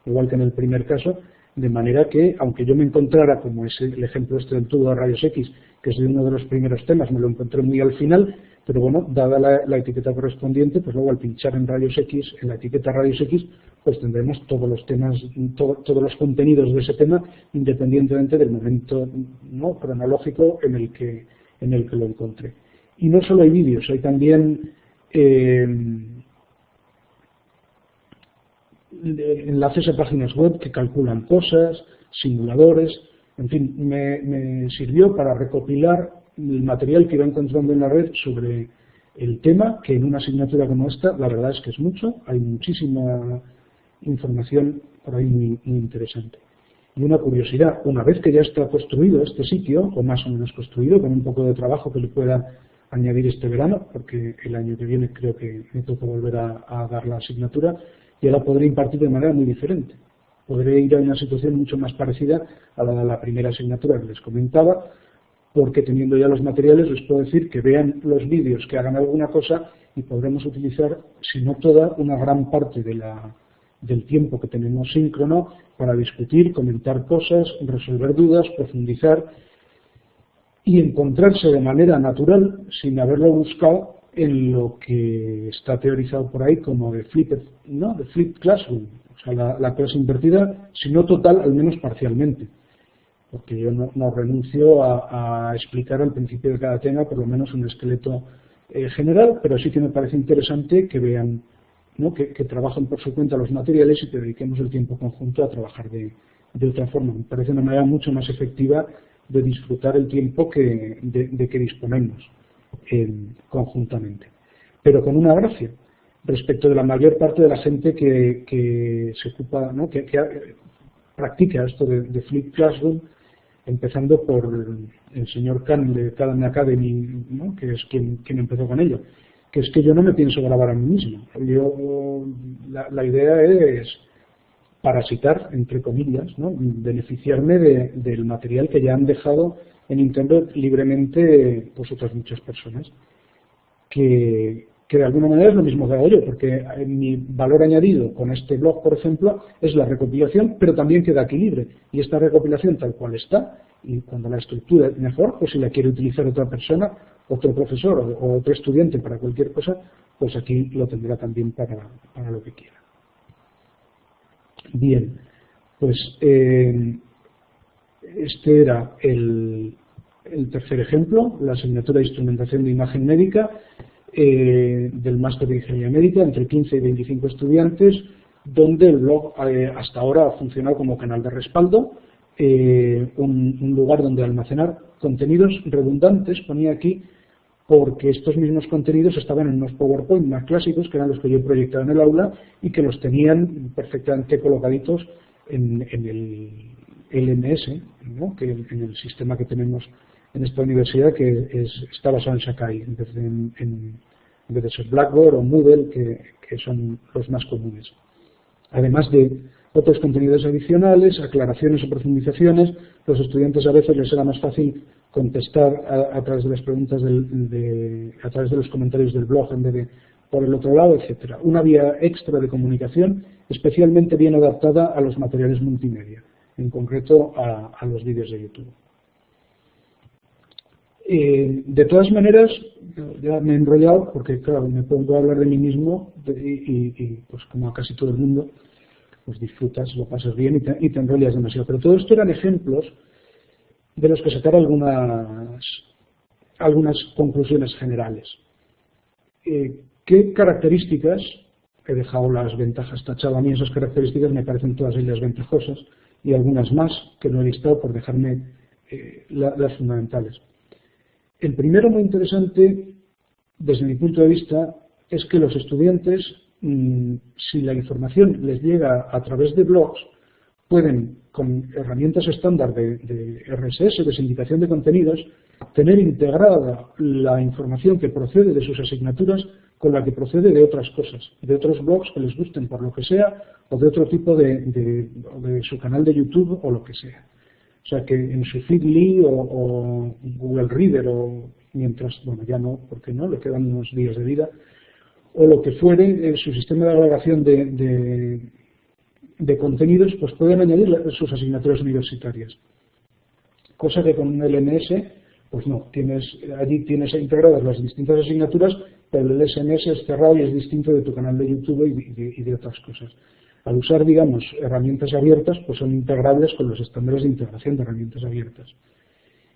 igual que en el primer caso, de manera que, aunque yo me encontrara, como es el ejemplo este del tubo de rayos X, que es de uno de los primeros temas, me lo encontré muy al final, pero bueno, dada la etiqueta correspondiente, pues luego al pinchar en rayos X, en la etiqueta rayos X, pues tendremos todos los temas, todos los contenidos de ese tema, independientemente del momento no cronológico en el que lo encontré. Y no solo hay vídeos, hay también enlaces a páginas web que calculan cosas, simuladores, en fin, me sirvió para recopilar el material que iba encontrando en la red sobre el tema, que en una asignatura como esta, la verdad es que es mucho, hay muchísima información por ahí muy interesante. Y una curiosidad, una vez que ya está construido este sitio, o más o menos construido, con un poco de trabajo que le pueda añadir este verano, porque el año que viene creo que me toca volver a dar la asignatura, ya la podré impartir de manera muy diferente. Podré ir a una situación mucho más parecida a la de la primera asignatura que les comentaba, porque teniendo ya los materiales les puedo decir que vean los vídeos, que hagan alguna cosa y podremos utilizar, si no toda, una gran parte del tiempo que tenemos síncrono para discutir, comentar cosas, resolver dudas, profundizar y encontrarse de manera natural, sin haberlo buscado, en lo que está teorizado por ahí como de flipped classroom, o sea, la clase invertida, si no total, al menos parcialmente. Porque yo no renuncio a explicar al principio de cada tema por lo menos un esqueleto general, pero sí que me parece interesante que vean, ¿no?, que trabajen por su cuenta los materiales y que dediquemos el tiempo conjunto a trabajar de otra forma. Me parece una manera mucho más efectiva de disfrutar el tiempo de que disponemos conjuntamente. Pero con una gracia respecto de la mayor parte de la gente que se ocupa, ¿no?, que practica esto de Flipped Classroom, empezando por el señor Khan de Khan Academy, ¿no?, que es quien empezó con ello, que es que yo no me pienso grabar a mí mismo. La idea es parasitar, entre comillas, ¿no?, beneficiarme del material que ya han dejado en Internet libremente pues otras muchas personas, que de alguna manera es lo mismo que hago yo, porque mi valor añadido con este blog, por ejemplo, es la recopilación, pero también queda aquí libre. Y esta recopilación tal cual está, y cuando la estructura es mejor, pues si la quiere utilizar otra persona, otro profesor o otro estudiante para cualquier cosa, pues aquí lo tendrá también para lo que quiera. Bien, pues este era el tercer ejemplo, la asignatura de instrumentación de imagen médica, del máster de ingeniería médica, entre 15 y 25 estudiantes, donde el blog hasta ahora ha funcionado como canal de respaldo, un lugar donde almacenar contenidos redundantes, ponía aquí, porque estos mismos contenidos estaban en unos PowerPoint más clásicos, que eran los que yo proyectaba en el aula, y que los tenían perfectamente colocaditos en el LMS, ¿no?, que en el sistema que tenemos en esta universidad, que está basado en Sakai, en vez de ser Blackboard o Moodle, que son los más comunes. Además de otros contenidos adicionales, aclaraciones o profundizaciones, los estudiantes a veces les era más fácil contestar a través de las preguntas a través de los comentarios del blog en vez de por el otro lado, etcétera. Una vía extra de comunicación especialmente bien adaptada a los materiales multimedia, en concreto a los vídeos de YouTube. De todas maneras, ya me he enrollado porque, claro, me pongo a hablar de mí mismo y pues como a casi todo el mundo, pues disfrutas, lo pasas bien y te enrollas demasiado. Pero todo esto eran ejemplos de los que sacar algunas conclusiones generales. ¿Qué características? He dejado las ventajas tachadas. A mí esas características me parecen todas ellas ventajosas y algunas más que no he listado por dejarme las fundamentales. El primero, muy interesante, desde mi punto de vista, es que los estudiantes, si la información les llega a través de blogs, pueden, con herramientas estándar de RSS, de sindicación de contenidos, tener integrada la información que procede de sus asignaturas con la que procede de otras cosas, de otros blogs que les gusten por lo que sea, o de otro tipo de su canal de YouTube o lo que sea. O sea que en su Feedly o Google Reader, o mientras, bueno, ya no, porque no, le quedan unos días de vida, o lo que fuere, su sistema de agregación de contenidos, pues pueden añadir sus asignaturas universitarias. Cosa que con un LMS, pues no, allí tienes integradas las distintas asignaturas, pero el SMS es cerrado y es distinto de tu canal de YouTube y de otras cosas. Al usar, digamos, herramientas abiertas, pues son integrables con los estándares de integración de herramientas abiertas.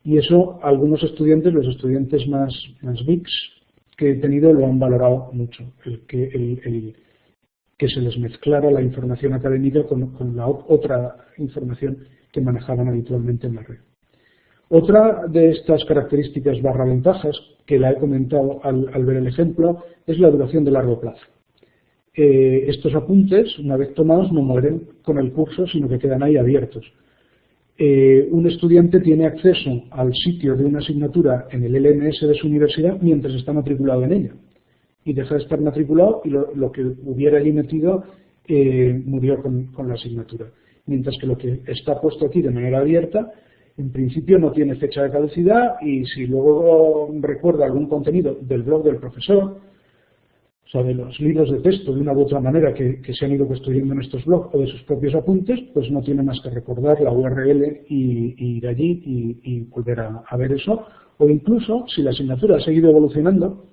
Y eso algunos estudiantes, los estudiantes más geeks que he tenido, lo han valorado mucho, el que se les mezclara la información académica con la otra información que manejaban habitualmente en la red. Otra de estas características barra ventajas, que la he comentado al ver el ejemplo, es la duración de largo plazo. Estos apuntes, una vez tomados, no mueren con el curso, sino que quedan ahí abiertos. Un estudiante tiene acceso al sitio de una asignatura en el LMS de su universidad mientras está matriculado en ella. Y deja de estar matriculado y lo que hubiera allí metido murió con la asignatura. Mientras que lo que está puesto aquí de manera abierta, en principio no tiene fecha de caducidad, y si luego recuerda algún contenido del blog del profesor, o sea, de los libros de texto de una u otra manera que se han ido construyendo en estos blogs o de sus propios apuntes, pues no tiene más que recordar la URL y ir allí y volver a ver eso. O incluso, si la asignatura ha seguido evolucionando,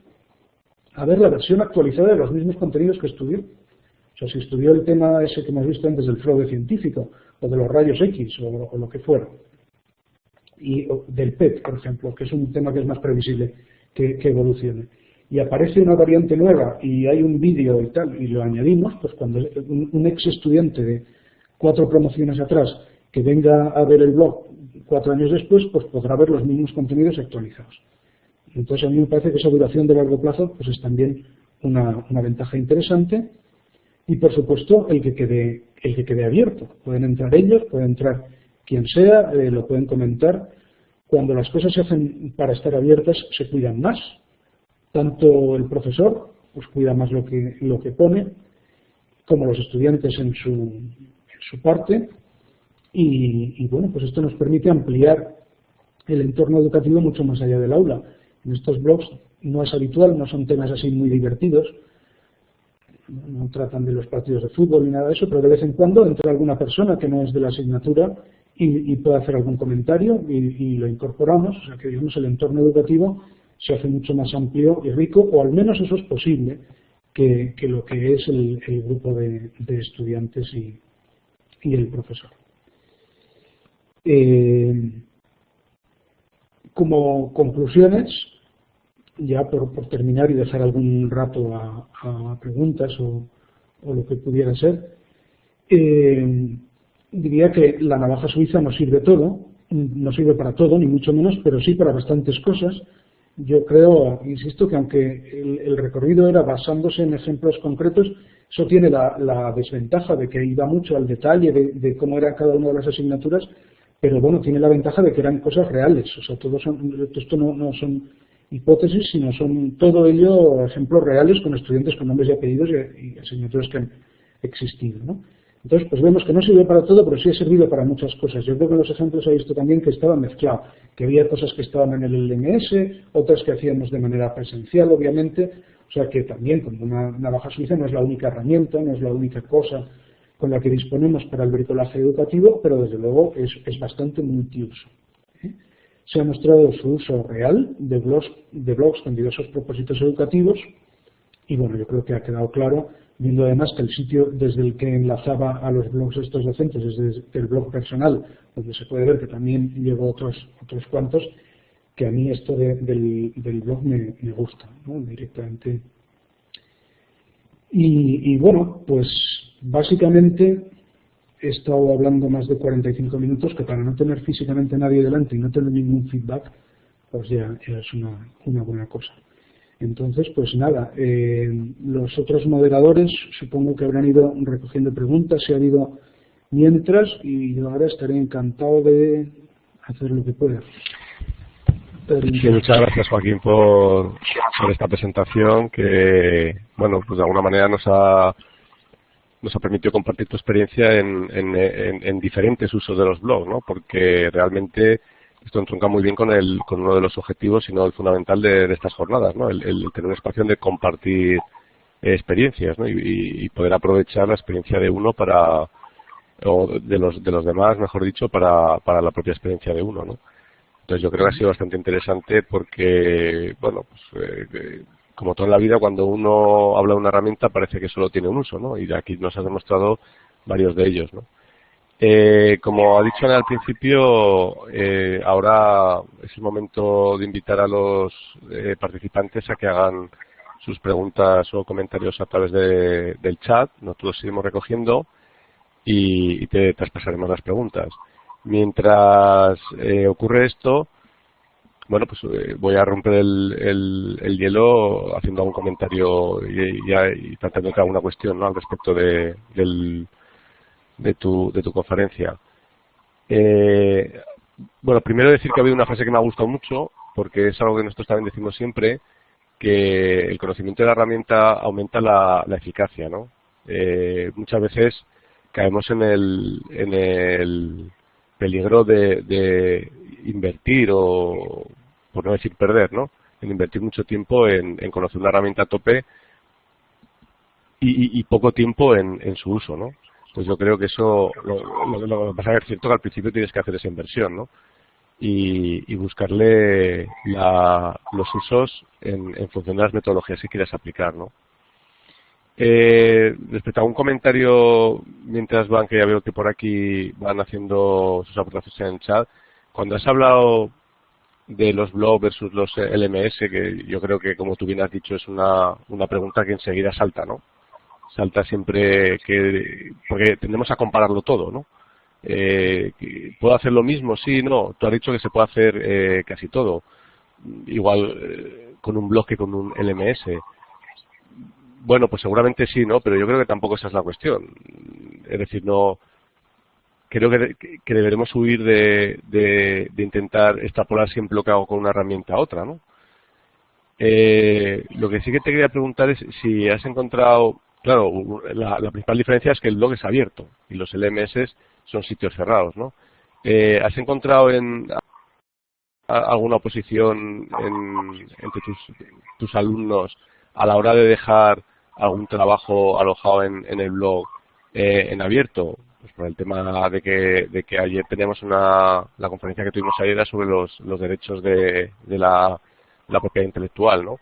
a ver la versión actualizada de los mismos contenidos que estudió. O sea, si estudió el tema ese que hemos visto antes del fraude científico, o de los rayos X, o lo que fuera, o del PET, por ejemplo, que es un tema que es más previsible que evolucione, y aparece una variante nueva y hay un vídeo y tal, y lo añadimos, pues cuando un ex estudiante de 4 promociones atrás que venga a ver el blog 4 años después, pues podrá ver los mismos contenidos actualizados. Entonces a mí me parece que esa duración de largo plazo pues es también una ventaja interesante, y por supuesto el que quede abierto. Pueden entrar ellos, puede entrar quien sea, lo pueden comentar. Cuando las cosas se hacen para estar abiertas se cuidan más. Tanto el profesor pues cuida más lo que pone, como los estudiantes en su parte, y bueno, pues esto nos permite ampliar el entorno educativo mucho más allá del aula. En estos blogs no es habitual, no son temas así muy divertidos, no tratan de los partidos de fútbol ni nada de eso, pero de vez en cuando entra alguna persona que no es de la asignatura y puede hacer algún comentario y lo incorporamos. O sea que digamos el entorno educativo se hace mucho más amplio y rico, o al menos eso es posible, que lo que es el grupo de estudiantes y el profesor. Como conclusiones, ya por terminar y dejar algún rato a preguntas o lo que pudiera ser, diría que la navaja suiza no sirve para todo, ni mucho menos, pero sí para bastantes cosas. Yo creo, insisto, que aunque el recorrido era basándose en ejemplos concretos, eso tiene la desventaja de que iba mucho al detalle de cómo era cada una de las asignaturas, pero bueno, tiene la ventaja de que eran cosas reales. O sea, esto no son hipótesis, sino son todo ello ejemplos reales con estudiantes con nombres y apellidos y asignaturas que han existido, ¿no? Entonces, pues vemos que no sirve para todo, pero sí ha servido para muchas cosas. Yo creo que en los ejemplos he visto también que estaba mezclado, que había cosas que estaban en el LMS, otras que hacíamos de manera presencial, obviamente. O sea que también, como una navaja suiza no es la única herramienta, no es la única cosa con la que disponemos para el bricolaje educativo, pero desde luego es bastante multiuso. Se ha mostrado su uso real de blogs con diversos propósitos educativos, y bueno, yo creo que ha quedado claro, viendo además que el sitio desde el que enlazaba a los blogs de estos docentes es desde el blog personal, donde se puede ver que también llevo otros cuantos, que a mí esto del blog me gusta, ¿no? Directamente. Y bueno, pues básicamente he estado hablando más de 45 minutos, que para no tener físicamente nadie delante y no tener ningún feedback, pues ya es una buena cosa. Entonces, pues nada, los otros moderadores supongo que habrán ido recogiendo preguntas, se han ido mientras, y yo ahora estaré encantado de hacer lo que pueda. Sí, muchas gracias, Joaquín, por esta presentación que, bueno, pues de alguna manera nos ha permitido compartir tu experiencia en diferentes usos de los blogs, ¿no? Porque realmente esto entronca muy bien con uno de los objetivos, y no el fundamental de estas jornadas, ¿no? El tener un espacio de compartir experiencias, ¿no? Y poder aprovechar la experiencia de uno o de los demás, mejor dicho, para la propia experiencia de uno, ¿no? Entonces yo creo que ha sido bastante interesante porque, bueno, pues como todo en la vida, cuando uno habla de una herramienta parece que solo tiene un uso, ¿no? Y aquí nos has demostrado varios de ellos, ¿no? Como ha dicho al principio, ahora es el momento de invitar a los participantes a que hagan sus preguntas o comentarios a través del chat. Nosotros los seguimos recogiendo y te traspasaremos las preguntas. Mientras ocurre esto, bueno, pues voy a romper el hielo haciendo algún comentario y tratando de alguna cuestión, ¿no? Al respecto de tu conferencia. Bueno, primero decir que ha habido una frase que me ha gustado mucho, porque es algo que nosotros también decimos siempre, que el conocimiento de la herramienta aumenta la eficacia, ¿no? Muchas veces caemos en el peligro de invertir, o por no decir perder, ¿no? En invertir mucho tiempo en conocer una herramienta a tope y poco tiempo en su uso, ¿no? Pues yo creo que eso, lo que pasa es que es cierto que al principio tienes que hacer esa inversión, ¿no? Y buscarle los usos en función de las metodologías que quieras aplicar, ¿no? Respecto a un comentario, mientras van, que ya veo que por aquí van haciendo sus aportaciones en el chat, cuando has hablado de los blogs versus los LMS, que yo creo que, como tú bien has dicho, es una pregunta que enseguida salta, ¿no? Salta siempre porque tendemos a compararlo todo, ¿no? ¿Puedo hacer lo mismo? Sí, no. Tú has dicho que se puede hacer casi todo. Igual con un blog que con un LMS. Bueno, pues seguramente sí, ¿no? Pero yo creo que tampoco esa es la cuestión. Es decir, no... Creo que deberemos huir de intentar extrapolar siempre lo que hago con una herramienta a otra, ¿no? Lo que sí que te quería preguntar es si has encontrado... Claro, la principal diferencia es que el blog es abierto y los LMS son sitios cerrados, ¿no? ¿Has encontrado alguna oposición entre tus alumnos a la hora de dejar algún trabajo alojado en el blog en abierto? Pues por el tema de que ayer teníamos la conferencia que tuvimos ayer era sobre los derechos de la propiedad intelectual, ¿no?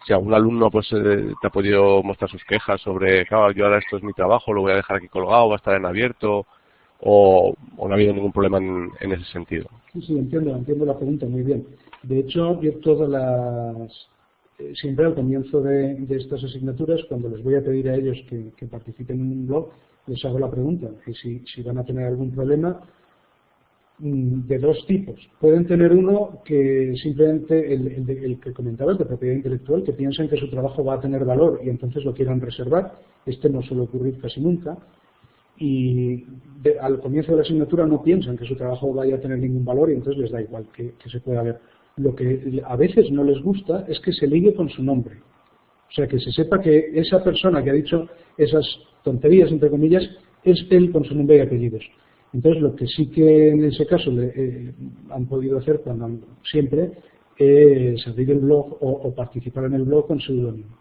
Si algún alumno pues te ha podido mostrar sus quejas sobre, claro, yo ahora esto es mi trabajo, lo voy a dejar aquí colgado, va a estar en abierto, o no ha habido ningún problema en ese sentido. Sí, entiendo la pregunta muy bien. De hecho, yo siempre al comienzo de estas asignaturas, cuando les voy a pedir a ellos que participen en un blog, les hago la pregunta, que si van a tener algún problema de dos tipos. Pueden tener uno que simplemente, el que comentabas, de propiedad intelectual, que piensan que su trabajo va a tener valor y entonces lo quieran reservar. Este no suele ocurrir casi nunca. Y al comienzo de la asignatura no piensan que su trabajo vaya a tener ningún valor y entonces les da igual que se pueda ver. Lo que a veces no les gusta es que se ligue con su nombre. O sea, que se sepa que esa persona que ha dicho esas tonterías, entre comillas, es él con su nombre y apellidos. Entonces, lo que sí que en ese caso han podido hacer siempre es abrir el blog o participar en el blog con seudónimo.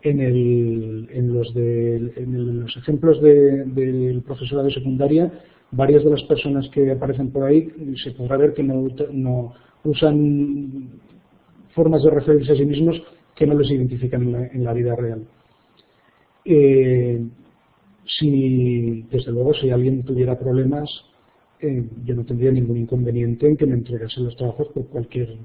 En los ejemplos del profesorado de secundaria, varias de las personas que aparecen por ahí se podrá ver que no usan formas de referirse a sí mismos que no les identifican en la vida real. Desde luego, si alguien tuviera problemas, yo no tendría ningún inconveniente en que me entregase los trabajos por cualquier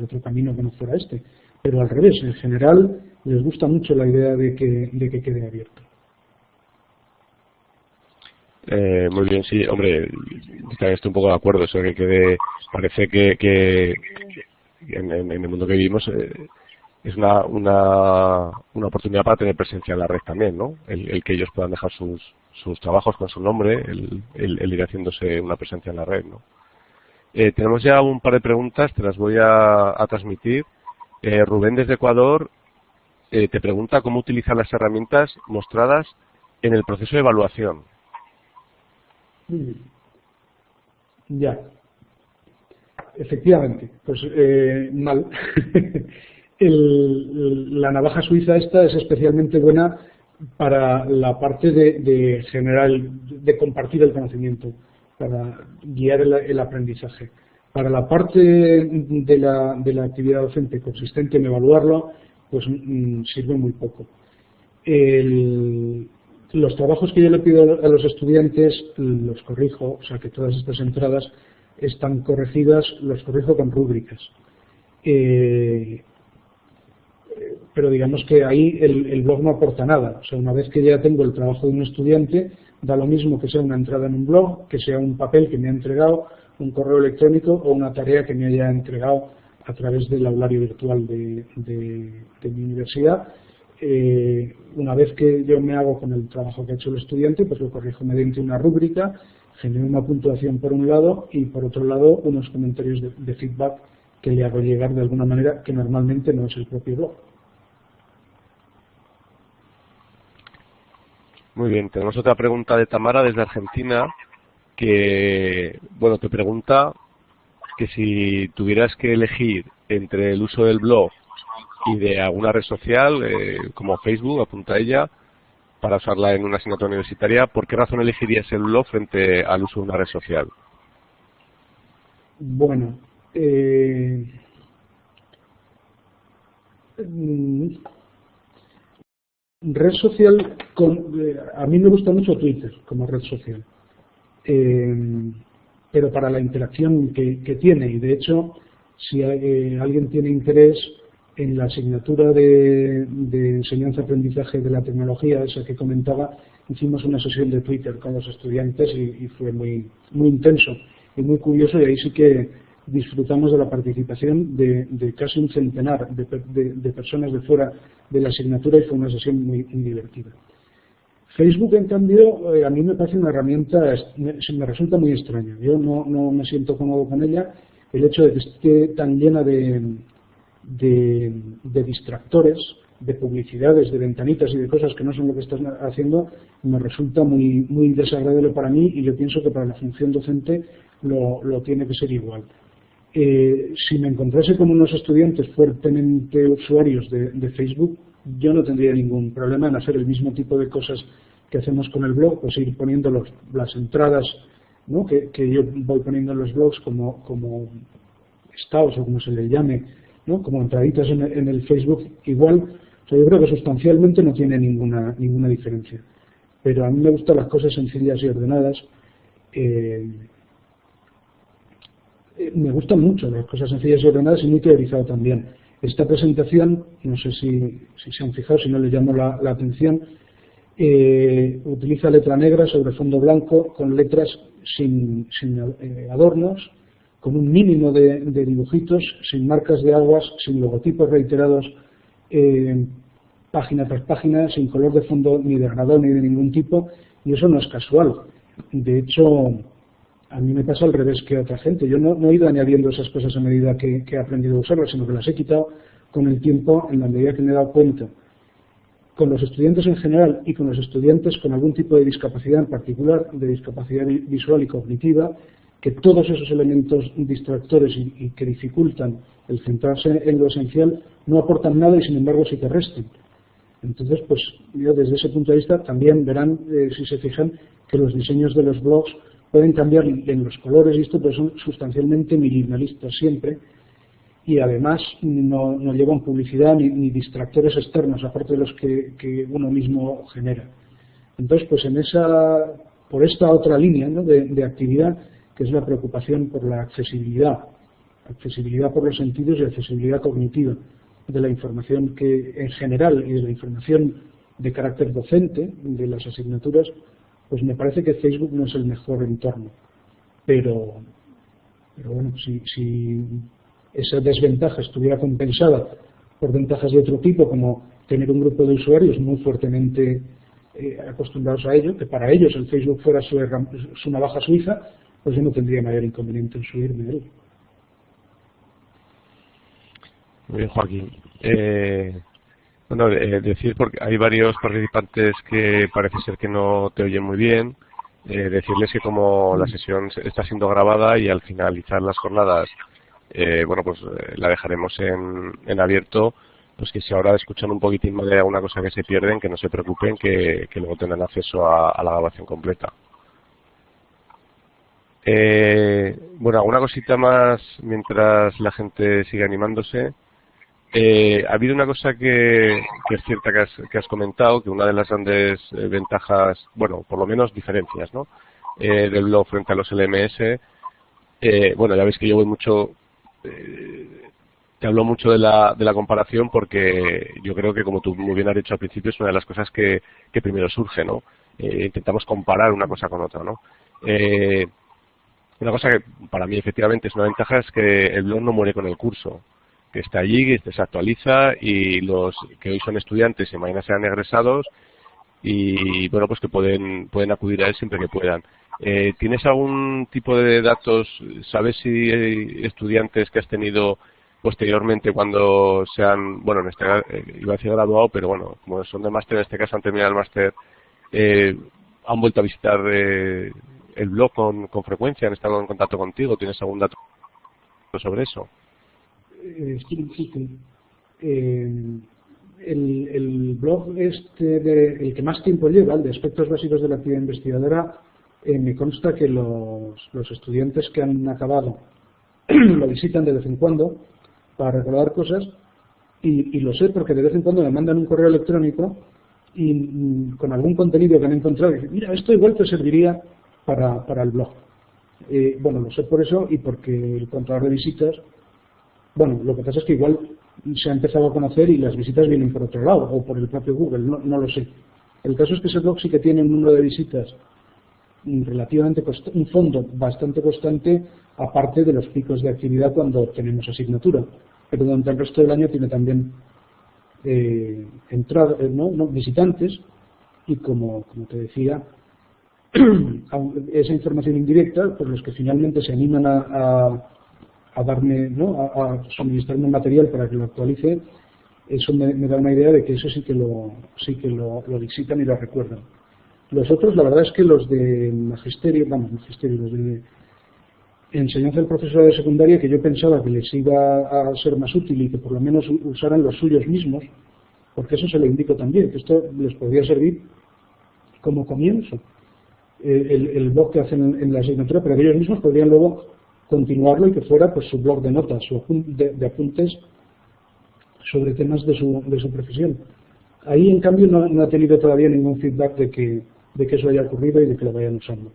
otro camino que no fuera este. Pero al revés, en general les gusta mucho la idea de que quede abierto. Muy bien, sí, hombre, también estoy un poco de acuerdo. Eso parece que en el mundo que vivimos es una oportunidad para tener presencia en la red también, ¿no? El que ellos puedan dejar sus trabajos con su nombre, el ir haciéndose una presencia en la red, ¿no? Tenemos ya un par de preguntas, te las voy a transmitir. Rubén desde Ecuador te pregunta cómo utilizar las herramientas mostradas en el proceso de evaluación. Ya. Efectivamente, pues mal. La navaja suiza esta es especialmente buena para la parte de general, de compartir el conocimiento, para guiar el aprendizaje. Para la parte de la actividad docente consistente en evaluarlo, pues sirve muy poco. Los trabajos que yo le pido a los estudiantes los corrijo, o sea que todas estas entradas están corregidas, los corrijo con rúbricas. Pero digamos que ahí el blog no aporta nada. O sea, una vez que ya tengo el trabajo de un estudiante, da lo mismo que sea una entrada en un blog, que sea un papel que me ha entregado, un correo electrónico o una tarea que me haya entregado a través del aulario virtual de mi universidad. Una vez que yo me hago con el trabajo que ha hecho el estudiante, pues lo corrijo mediante una rúbrica, genero una puntuación por un lado y por otro lado unos comentarios de feedback que le hago llegar de alguna manera que normalmente no es el propio blog. Muy bien, tenemos otra pregunta de Tamara desde Argentina que, bueno, te pregunta que si tuvieras que elegir entre el uso del blog y de alguna red social, como Facebook, apunta ella, para usarla en una asignatura universitaria, ¿por qué razón elegirías el blog frente al uso de una red social? Bueno, red social, a mí me gusta mucho Twitter como red social, pero para la interacción que tiene, y de hecho, si alguien tiene interés en la asignatura de enseñanza-aprendizaje de la tecnología, esa que comentaba, hicimos una sesión de Twitter con los estudiantes y fue muy intenso y muy curioso, y ahí sí que disfrutamos de la participación de casi un centenar de personas de fuera de la asignatura, y fue una sesión muy divertida. Facebook, en cambio, a mí me parece una herramienta, me resulta muy extraña. Yo no me siento cómodo con ella. El hecho de que esté tan llena de distractores, de publicidades, de ventanitas y de cosas que no son lo que estás haciendo, me resulta muy desagradable para mí, y yo pienso que para la función docente lo tiene que ser igual. Si me encontrase con unos estudiantes fuertemente usuarios de Facebook, yo no tendría ningún problema en hacer el mismo tipo de cosas que hacemos con el blog, pues ir poniendo las entradas, ¿no?, que yo voy poniendo en los blogs como estados o como se le llame, ¿no?, como entraditas en el Facebook igual. O sea, yo creo que sustancialmente no tiene ninguna diferencia. Pero a mí me gustan las cosas sencillas y ordenadas. Me gustan mucho las cosas sencillas y ordenadas, y muy teorizado también. Esta presentación, no sé si se han fijado, si no les llamo la atención, utiliza letra negra sobre fondo blanco, con letras sin adornos, con un mínimo de dibujitos, sin marcas de aguas, sin logotipos reiterados, página tras página, sin color de fondo ni degradado ni de ningún tipo, y eso no es casual. De hecho, a mí me pasa al revés que a otra gente. Yo no he ido añadiendo esas cosas a medida que he aprendido a usarlas, sino que las he quitado con el tiempo, en la medida que me he dado cuenta. Con los estudiantes en general y con los estudiantes con algún tipo de discapacidad en particular, de discapacidad visual y cognitiva, que todos esos elementos distractores y que dificultan el centrarse en lo esencial no aportan nada, y sin embargo sí que restan. Entonces, pues yo desde ese punto de vista también verán, si se fijan, que los diseños de los blogs pueden cambiar en los colores y esto, pero son sustancialmente minimalistas siempre, y además no llevan publicidad ni distractores externos, aparte de los que uno mismo genera. Entonces, pues por esta otra línea, ¿no?, de actividad, que es la preocupación por la accesibilidad por los sentidos y accesibilidad cognitiva de la información en general, y de la información de carácter docente de las asignaturas, pues me parece que Facebook no es el mejor entorno. Pero bueno, si esa desventaja estuviera compensada por ventajas de otro tipo, como tener un grupo de usuarios muy fuertemente acostumbrados a ello, que para ellos el Facebook fuera su navaja suiza, pues yo no tendría mayor inconveniente en subirme a él. Muy bien, Joaquín. Bueno, decir, porque hay varios participantes que parece ser que no te oyen muy bien, decirles que como la sesión está siendo grabada y al finalizar las jornadas, bueno, pues la dejaremos en abierto, pues que si ahora escuchan un poquitín más de alguna cosa que se pierden, que no se preocupen, que luego tendrán acceso a la grabación completa. Bueno, alguna cosita más mientras la gente sigue animándose. Ha habido una cosa que es cierta que has comentado, que una de las grandes ventajas, bueno, por lo menos diferencias, ¿no?, del blog frente a los LMS, bueno, ya veis que yo voy mucho, te hablo mucho de la comparación, porque yo creo que, como tú muy bien has dicho al principio, es una de las cosas que primero surge, ¿no? Intentamos comparar una cosa con otra, ¿no? Una cosa que para mí efectivamente es una ventaja es que el blog no muere con el curso, que está allí, que se actualiza, y los que hoy son estudiantes y mañana serán egresados, y bueno, pues que pueden acudir a él siempre que puedan. ¿Tienes algún tipo de datos? ¿Sabes si hay estudiantes que has tenido posteriormente cuando sean, bueno, en este iba a decir graduado, pero bueno, como son de máster, en este caso han terminado el máster, han vuelto a visitar el blog con frecuencia, han estado en contacto contigo? ¿Tienes algún dato sobre eso? En el blog el que más tiempo lleva, el de aspectos básicos de la actividad investigadora, me consta que los estudiantes que han acabado lo visitan de vez en cuando para recordar cosas, y lo sé porque de vez en cuando me mandan un correo electrónico y con algún contenido que han encontrado y dicen, mira, esto igual te serviría para el blog. Bueno, lo sé por eso y porque el controlador de visitas, bueno, lo que pasa es que igual se ha empezado a conocer y las visitas vienen por otro lado o por el propio Google, no lo sé. El caso es que ese blog sí que tiene un número de visitas relativamente un fondo bastante constante, aparte de los picos de actividad cuando tenemos asignatura, pero durante el resto del año tiene también visitantes, y como te decía, esa información indirecta, pues los que finalmente se animan a darme, a suministrarme material para que lo actualice, eso me da una idea de que eso sí que lo visitan y lo recuerdan. Los otros, la verdad es que los de magisterio, los de enseñanza del profesorado de secundaria, que yo pensaba que les iba a ser más útil y que por lo menos usaran los suyos mismos, porque eso se lo indico también, que esto les podría servir como comienzo, el blog que hacen en la asignatura, pero que ellos mismos podrían luego continuarlo y que fuera pues su blog de notas, de apuntes sobre temas de su profesión. Ahí, en cambio, no ha tenido todavía ningún feedback de que eso haya ocurrido y de que lo vayan usando.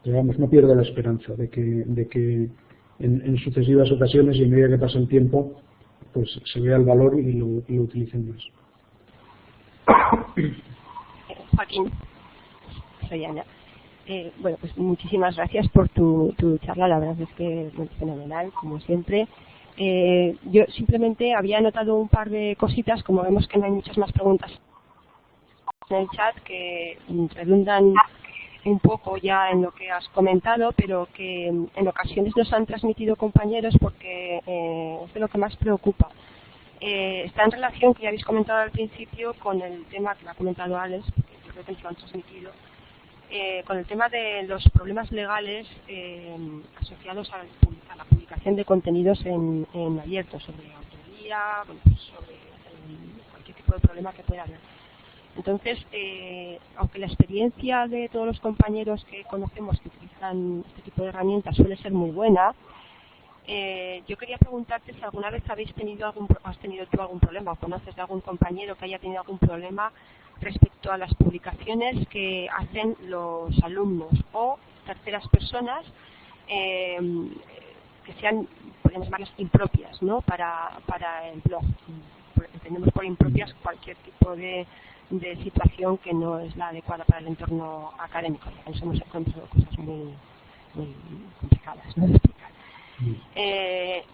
Pero vamos, no pierdo la esperanza de que en sucesivas ocasiones y a medida que pasa el tiempo, pues se vea el valor y lo utilicen más. Joaquín, soy Ana. Bueno, pues muchísimas gracias por tu charla, la verdad es que es fenomenal, como siempre. Yo simplemente había anotado un par de cositas, como vemos que no hay muchas más preguntas en el chat que redundan un poco ya en lo que has comentado, pero que en ocasiones nos han transmitido compañeros porque es de lo que más preocupa. Está en relación, que ya habéis comentado al principio, con el tema que lo ha comentado Alex, porque yo creo que nos lo han transmitido, con el tema de los problemas legales asociados a la publicación de contenidos en abierto, sobre autoría, bueno, pues sobre cualquier tipo de problema que pueda haber. Entonces, aunque la experiencia de todos los compañeros que conocemos que utilizan este tipo de herramientas suele ser muy buena, yo quería preguntarte si alguna vez has tenido tú algún problema o conoces de algún compañero que haya tenido algún problema respecto a las publicaciones que hacen los alumnos o terceras personas que sean, podríamos llamarlas, impropias, ¿no? para el blog. Entendemos por impropias cualquier tipo de situación que no es la adecuada para el entorno académico. Eso hemos encontrado cosas muy complicadas, ¿no?, de explicar.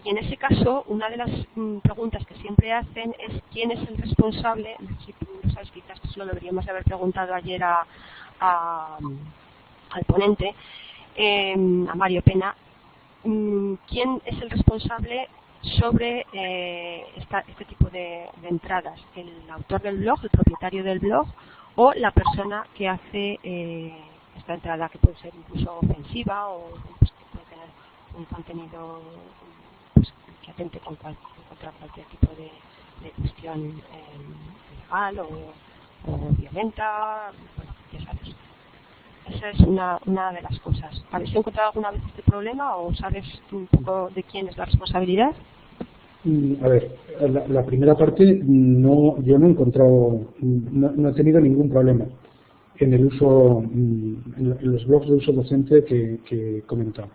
Y en ese caso, una de las preguntas que siempre hacen es quién es el responsable. Si tú lo sabes, quizás pues lo deberíamos haber preguntado ayer al ponente, a Mario Pena, quién es el responsable sobre este tipo de entradas, el autor del blog, el propietario del blog, o la persona que hace esta entrada, que puede ser incluso ofensiva o pues, que puede tener un contenido pues, que atente contra cualquier tipo de cuestión legal o violenta. Bueno, ya sabes. Esa es una de las cosas. ¿Habéis encontrado alguna vez este problema o sabes un poco de quién es la responsabilidad? A ver, la primera parte yo no he encontrado, no he tenido ningún problema en el uso, en los blogs de uso docente que he comentado.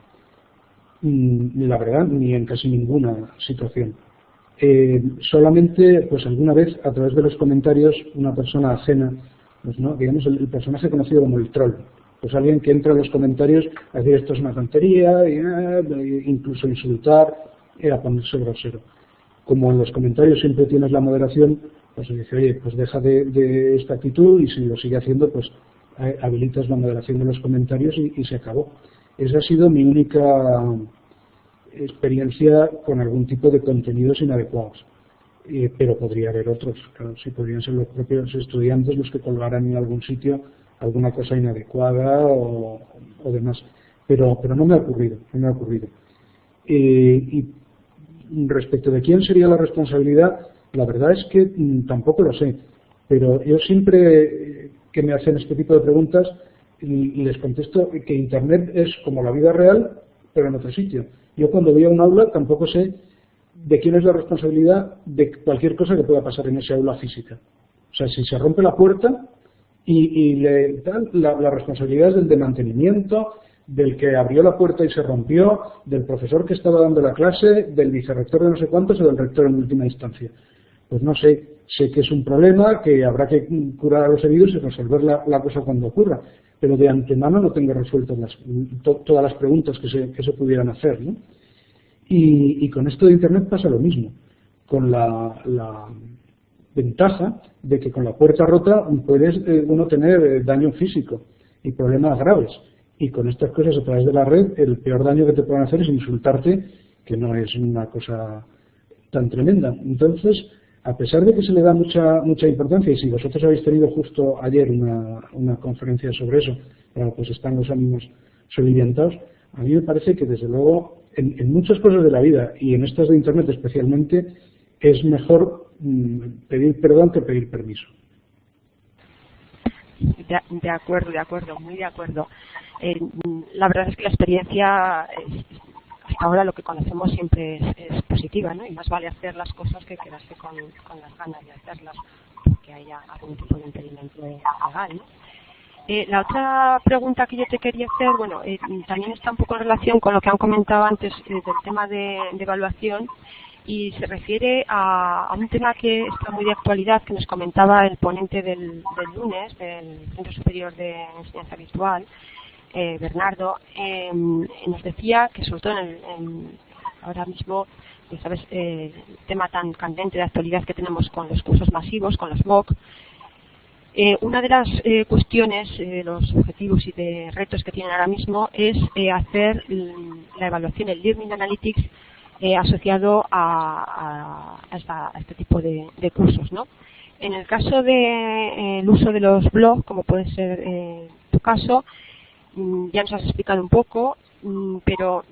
La verdad, ni en casi ninguna situación. Solamente, pues alguna vez, a través de los comentarios, una persona ajena, pues, ¿no?, digamos el personaje conocido como el troll, pues alguien que entra en los comentarios a decir esto es una tontería, incluso insultar, a ponerse grosero. Como en los comentarios siempre tienes la moderación, pues se dice, oye, pues deja de esta actitud, y si lo sigue haciendo, pues habilitas la moderación de los comentarios y se acabó. Esa ha sido mi única experiencia con algún tipo de contenidos inadecuados. Pero podría haber otros, claro, si podrían ser los propios estudiantes los que colgaran en algún sitio alguna cosa inadecuada o demás. Pero no me ha ocurrido, Y respecto de quién sería la responsabilidad, la verdad es que tampoco lo sé. Pero yo siempre que me hacen este tipo de preguntas les contesto que Internet es como la vida real, pero en otro sitio. Yo cuando voy a un aula tampoco sé de quién es la responsabilidad de cualquier cosa que pueda pasar en esa aula física. O sea, si se rompe la puerta y le dan la responsabilidad es del de mantenimiento, del que abrió la puerta y se rompió, del profesor que estaba dando la clase, del vicerrector de no sé cuántos o del rector en última instancia. Pues no sé, sé que es un problema, que habrá que curar a los heridos y resolver la cosa cuando ocurra, pero de antemano no tengo resueltas todas las preguntas que se pudieran hacer, ¿no? Y con esto de Internet pasa lo mismo, con la ventaja de que con la puerta rota puedes uno tener daño físico y problemas graves. Y con estas cosas a través de la red, el peor daño que te pueden hacer es insultarte, que no es una cosa tan tremenda. Entonces, a pesar de que se le da mucha importancia, y si vosotros habéis tenido justo ayer una conferencia sobre eso, pues están los ánimos soliviantados, a mí me parece que desde luego en muchas cosas de la vida, y en estas de Internet especialmente, es mejor pedir perdón que pedir permiso. De acuerdo, muy de acuerdo. La verdad es que la experiencia hasta ahora lo que conocemos siempre es positiva, ¿no? Y más vale hacer las cosas que quedarse con las ganas de hacerlas, porque haya algún tipo de impedimento legal, ¿no? La otra pregunta que yo te quería hacer, bueno, también está un poco en relación con lo que han comentado antes del tema de evaluación, y se refiere a un tema que está muy de actualidad, que nos comentaba el ponente del lunes del Centro Superior de Enseñanza Virtual, Bernardo. Nos decía que sobre todo ahora mismo, ¿sabes?, el tema tan candente de actualidad que tenemos con los cursos masivos, con los MOOC, una de las cuestiones, los objetivos y de retos que tienen ahora mismo es hacer la evaluación, el Learning Analytics, asociado a este tipo de cursos, ¿no? En el caso del uso de los blogs, como puede ser tu caso, ya nos has explicado un poco, pero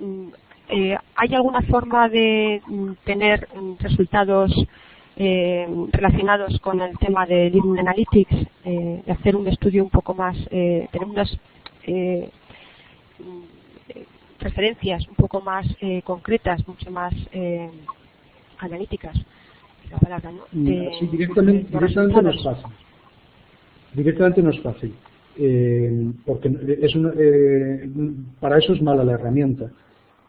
¿hay alguna forma de tener resultados relacionados con el tema de Learning Analytics, de hacer un estudio un poco más, tener unas referencias un poco más concretas, mucho más analíticas? La palabra, ¿no? Sí, directamente no es fácil. Directamente no es fácil. Porque para eso es mala la herramienta.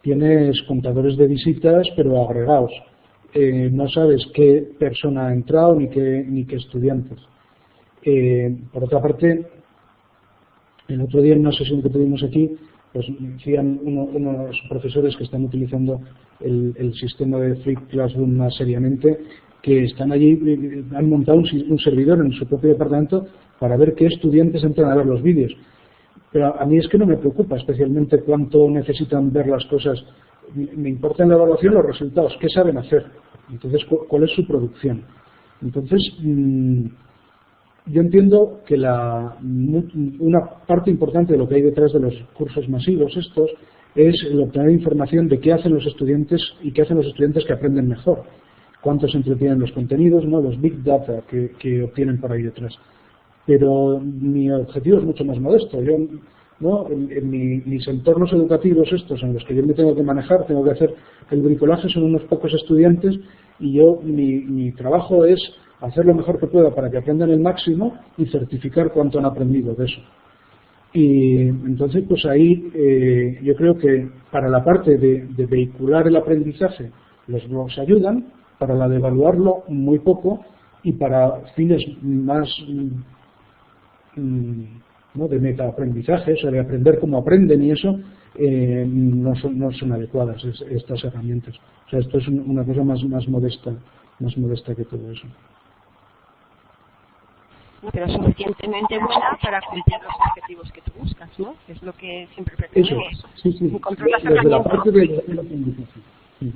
Tienes contadores de visitas, pero agregados. No sabes qué persona ha entrado ni qué estudiantes. Por otra parte, el otro día en una sesión que tuvimos aquí, pues decían unos profesores que están utilizando el sistema de Flipped Classroom más seriamente, que están allí, han montado un servidor en su propio departamento para ver qué estudiantes entran a ver los vídeos. Pero a mí es que no me preocupa especialmente cuánto necesitan ver las cosas. Me importa en la evaluación los resultados, qué saben hacer, entonces cuál es su producción. Entonces, yo entiendo que una parte importante de lo que hay detrás de los cursos masivos estos es el obtener información de qué hacen los estudiantes y qué hacen los estudiantes que aprenden mejor, cuántos entretienen los contenidos, ¿no?, los big data que obtienen por ahí detrás. Pero mi objetivo es mucho más modesto. Yo, ¿no?, en mis entornos educativos estos en los que yo me tengo que manejar, tengo que hacer el bricolaje, son unos pocos estudiantes, y mi trabajo es hacer lo mejor que pueda para que aprendan el máximo y certificar cuánto han aprendido de eso. Y entonces, pues ahí yo creo que para la parte de vehicular el aprendizaje los blogs ayudan, para la de evaluarlo muy poco, y para fines más ¿no?, de metaaprendizaje, o sea, de aprender cómo aprenden y eso, no son adecuadas estas herramientas. O sea, esto es una cosa más modesta que todo eso. Pero suficientemente buena para cumplir los objetivos que tú buscas, ¿no? Es lo que siempre pretendemos. Eso, sí. Encontrar las Desde herramientas. la parte del aprendizaje. Sí.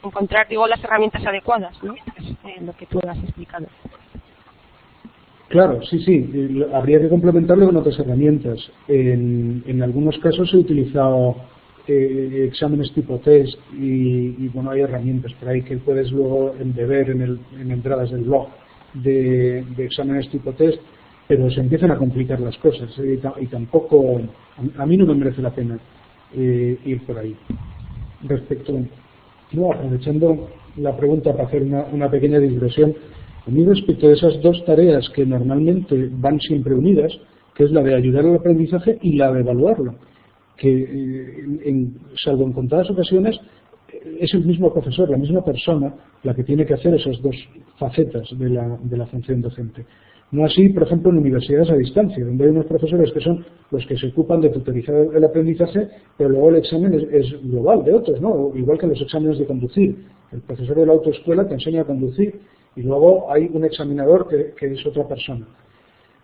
Encontrar, digo, las herramientas adecuadas, ¿no? Es lo que tú has explicado. Claro, sí. Habría que complementarlo con otras herramientas. En algunos casos he utilizado exámenes tipo test y bueno, hay herramientas por ahí que puedes luego embeber en entradas del blog de exámenes tipo test, pero se empiezan a complicar las cosas y tampoco, a mí no me merece la pena ir por ahí. Aprovechando la pregunta para hacer una pequeña digresión, a mí respecto de esas dos tareas que normalmente van siempre unidas, que es la de ayudar al aprendizaje y la de evaluarlo, que salvo en contadas ocasiones es el mismo profesor, la misma persona la que tiene que hacer esas dos facetas de la función docente. No así, por ejemplo, en universidades a distancia, donde hay unos profesores que son los que se ocupan de tutorizar el aprendizaje, pero luego el examen es global de otros, ¿no? Igual que los exámenes de conducir. El profesor de la autoescuela te enseña a conducir y luego hay un examinador que es otra persona.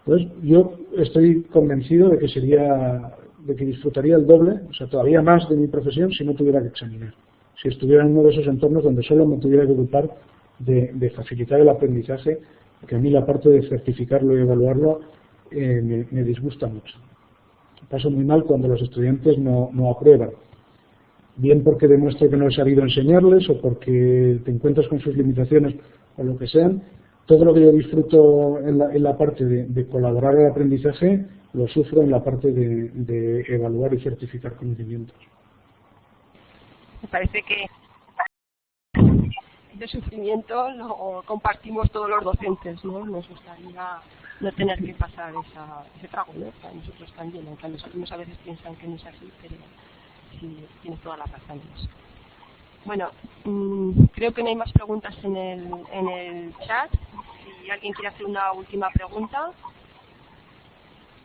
Entonces, yo estoy convencido de que disfrutaría el doble, o sea, todavía más de mi profesión si no tuviera que examinar. Si estuviera en uno de esos entornos donde solo me tuviera que ocupar de facilitar el aprendizaje, que a mí la parte de certificarlo y evaluarlo me disgusta mucho. Paso muy mal cuando los estudiantes no aprueban, bien porque demuestro que no he sabido enseñarles o porque te encuentras con sus limitaciones o lo que sean. Todo lo que yo disfruto en la parte de colaborar el aprendizaje lo sufro en la parte de evaluar y certificar conocimientos. Me parece que de sufrimiento lo compartimos todos los docentes, ¿no? Nos gustaría no tener que pasar ese trago, ¿no? Para nosotros también, aunque los alumnos a veces piensan que no es así, pero sí, tienes todas las razones. Bueno, creo que no hay más preguntas en el chat. Si alguien quiere hacer una última pregunta.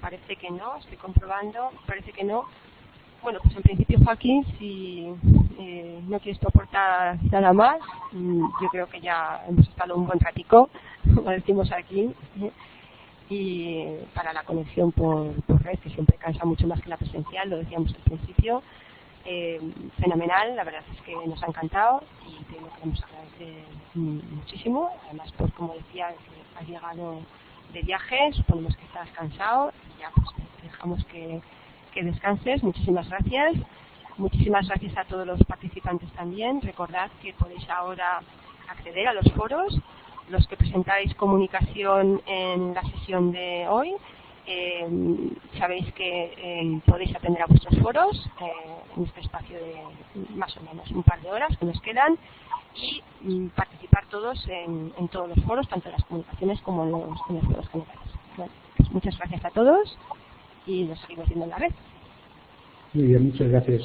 Parece que no, estoy comprobando, parece que no. Bueno, pues en principio, Joaquín, si no quieres aportar nada más, yo creo que ya hemos estado un buen ratico, como decimos aquí, y para la conexión por red, que siempre cansa mucho más que la presencial, lo decíamos al principio, fenomenal, la verdad es que nos ha encantado y te lo queremos agradecer muchísimo, además por, como decía, que has llegado de viaje, suponemos que estás cansado y ya pues te dejamos que descanses. Muchísimas gracias. Muchísimas gracias a todos los participantes también. Recordad que podéis ahora acceder a los foros, los que presentáis comunicación en la sesión de hoy. Sabéis que podéis atender a vuestros foros en este espacio de más o menos un par de horas que nos quedan y participar todos en todos los foros, tanto en las comunicaciones como en los foros generales. Bueno, pues muchas gracias a todos y nos seguimos viendo en la red. Muy bien, muchas gracias.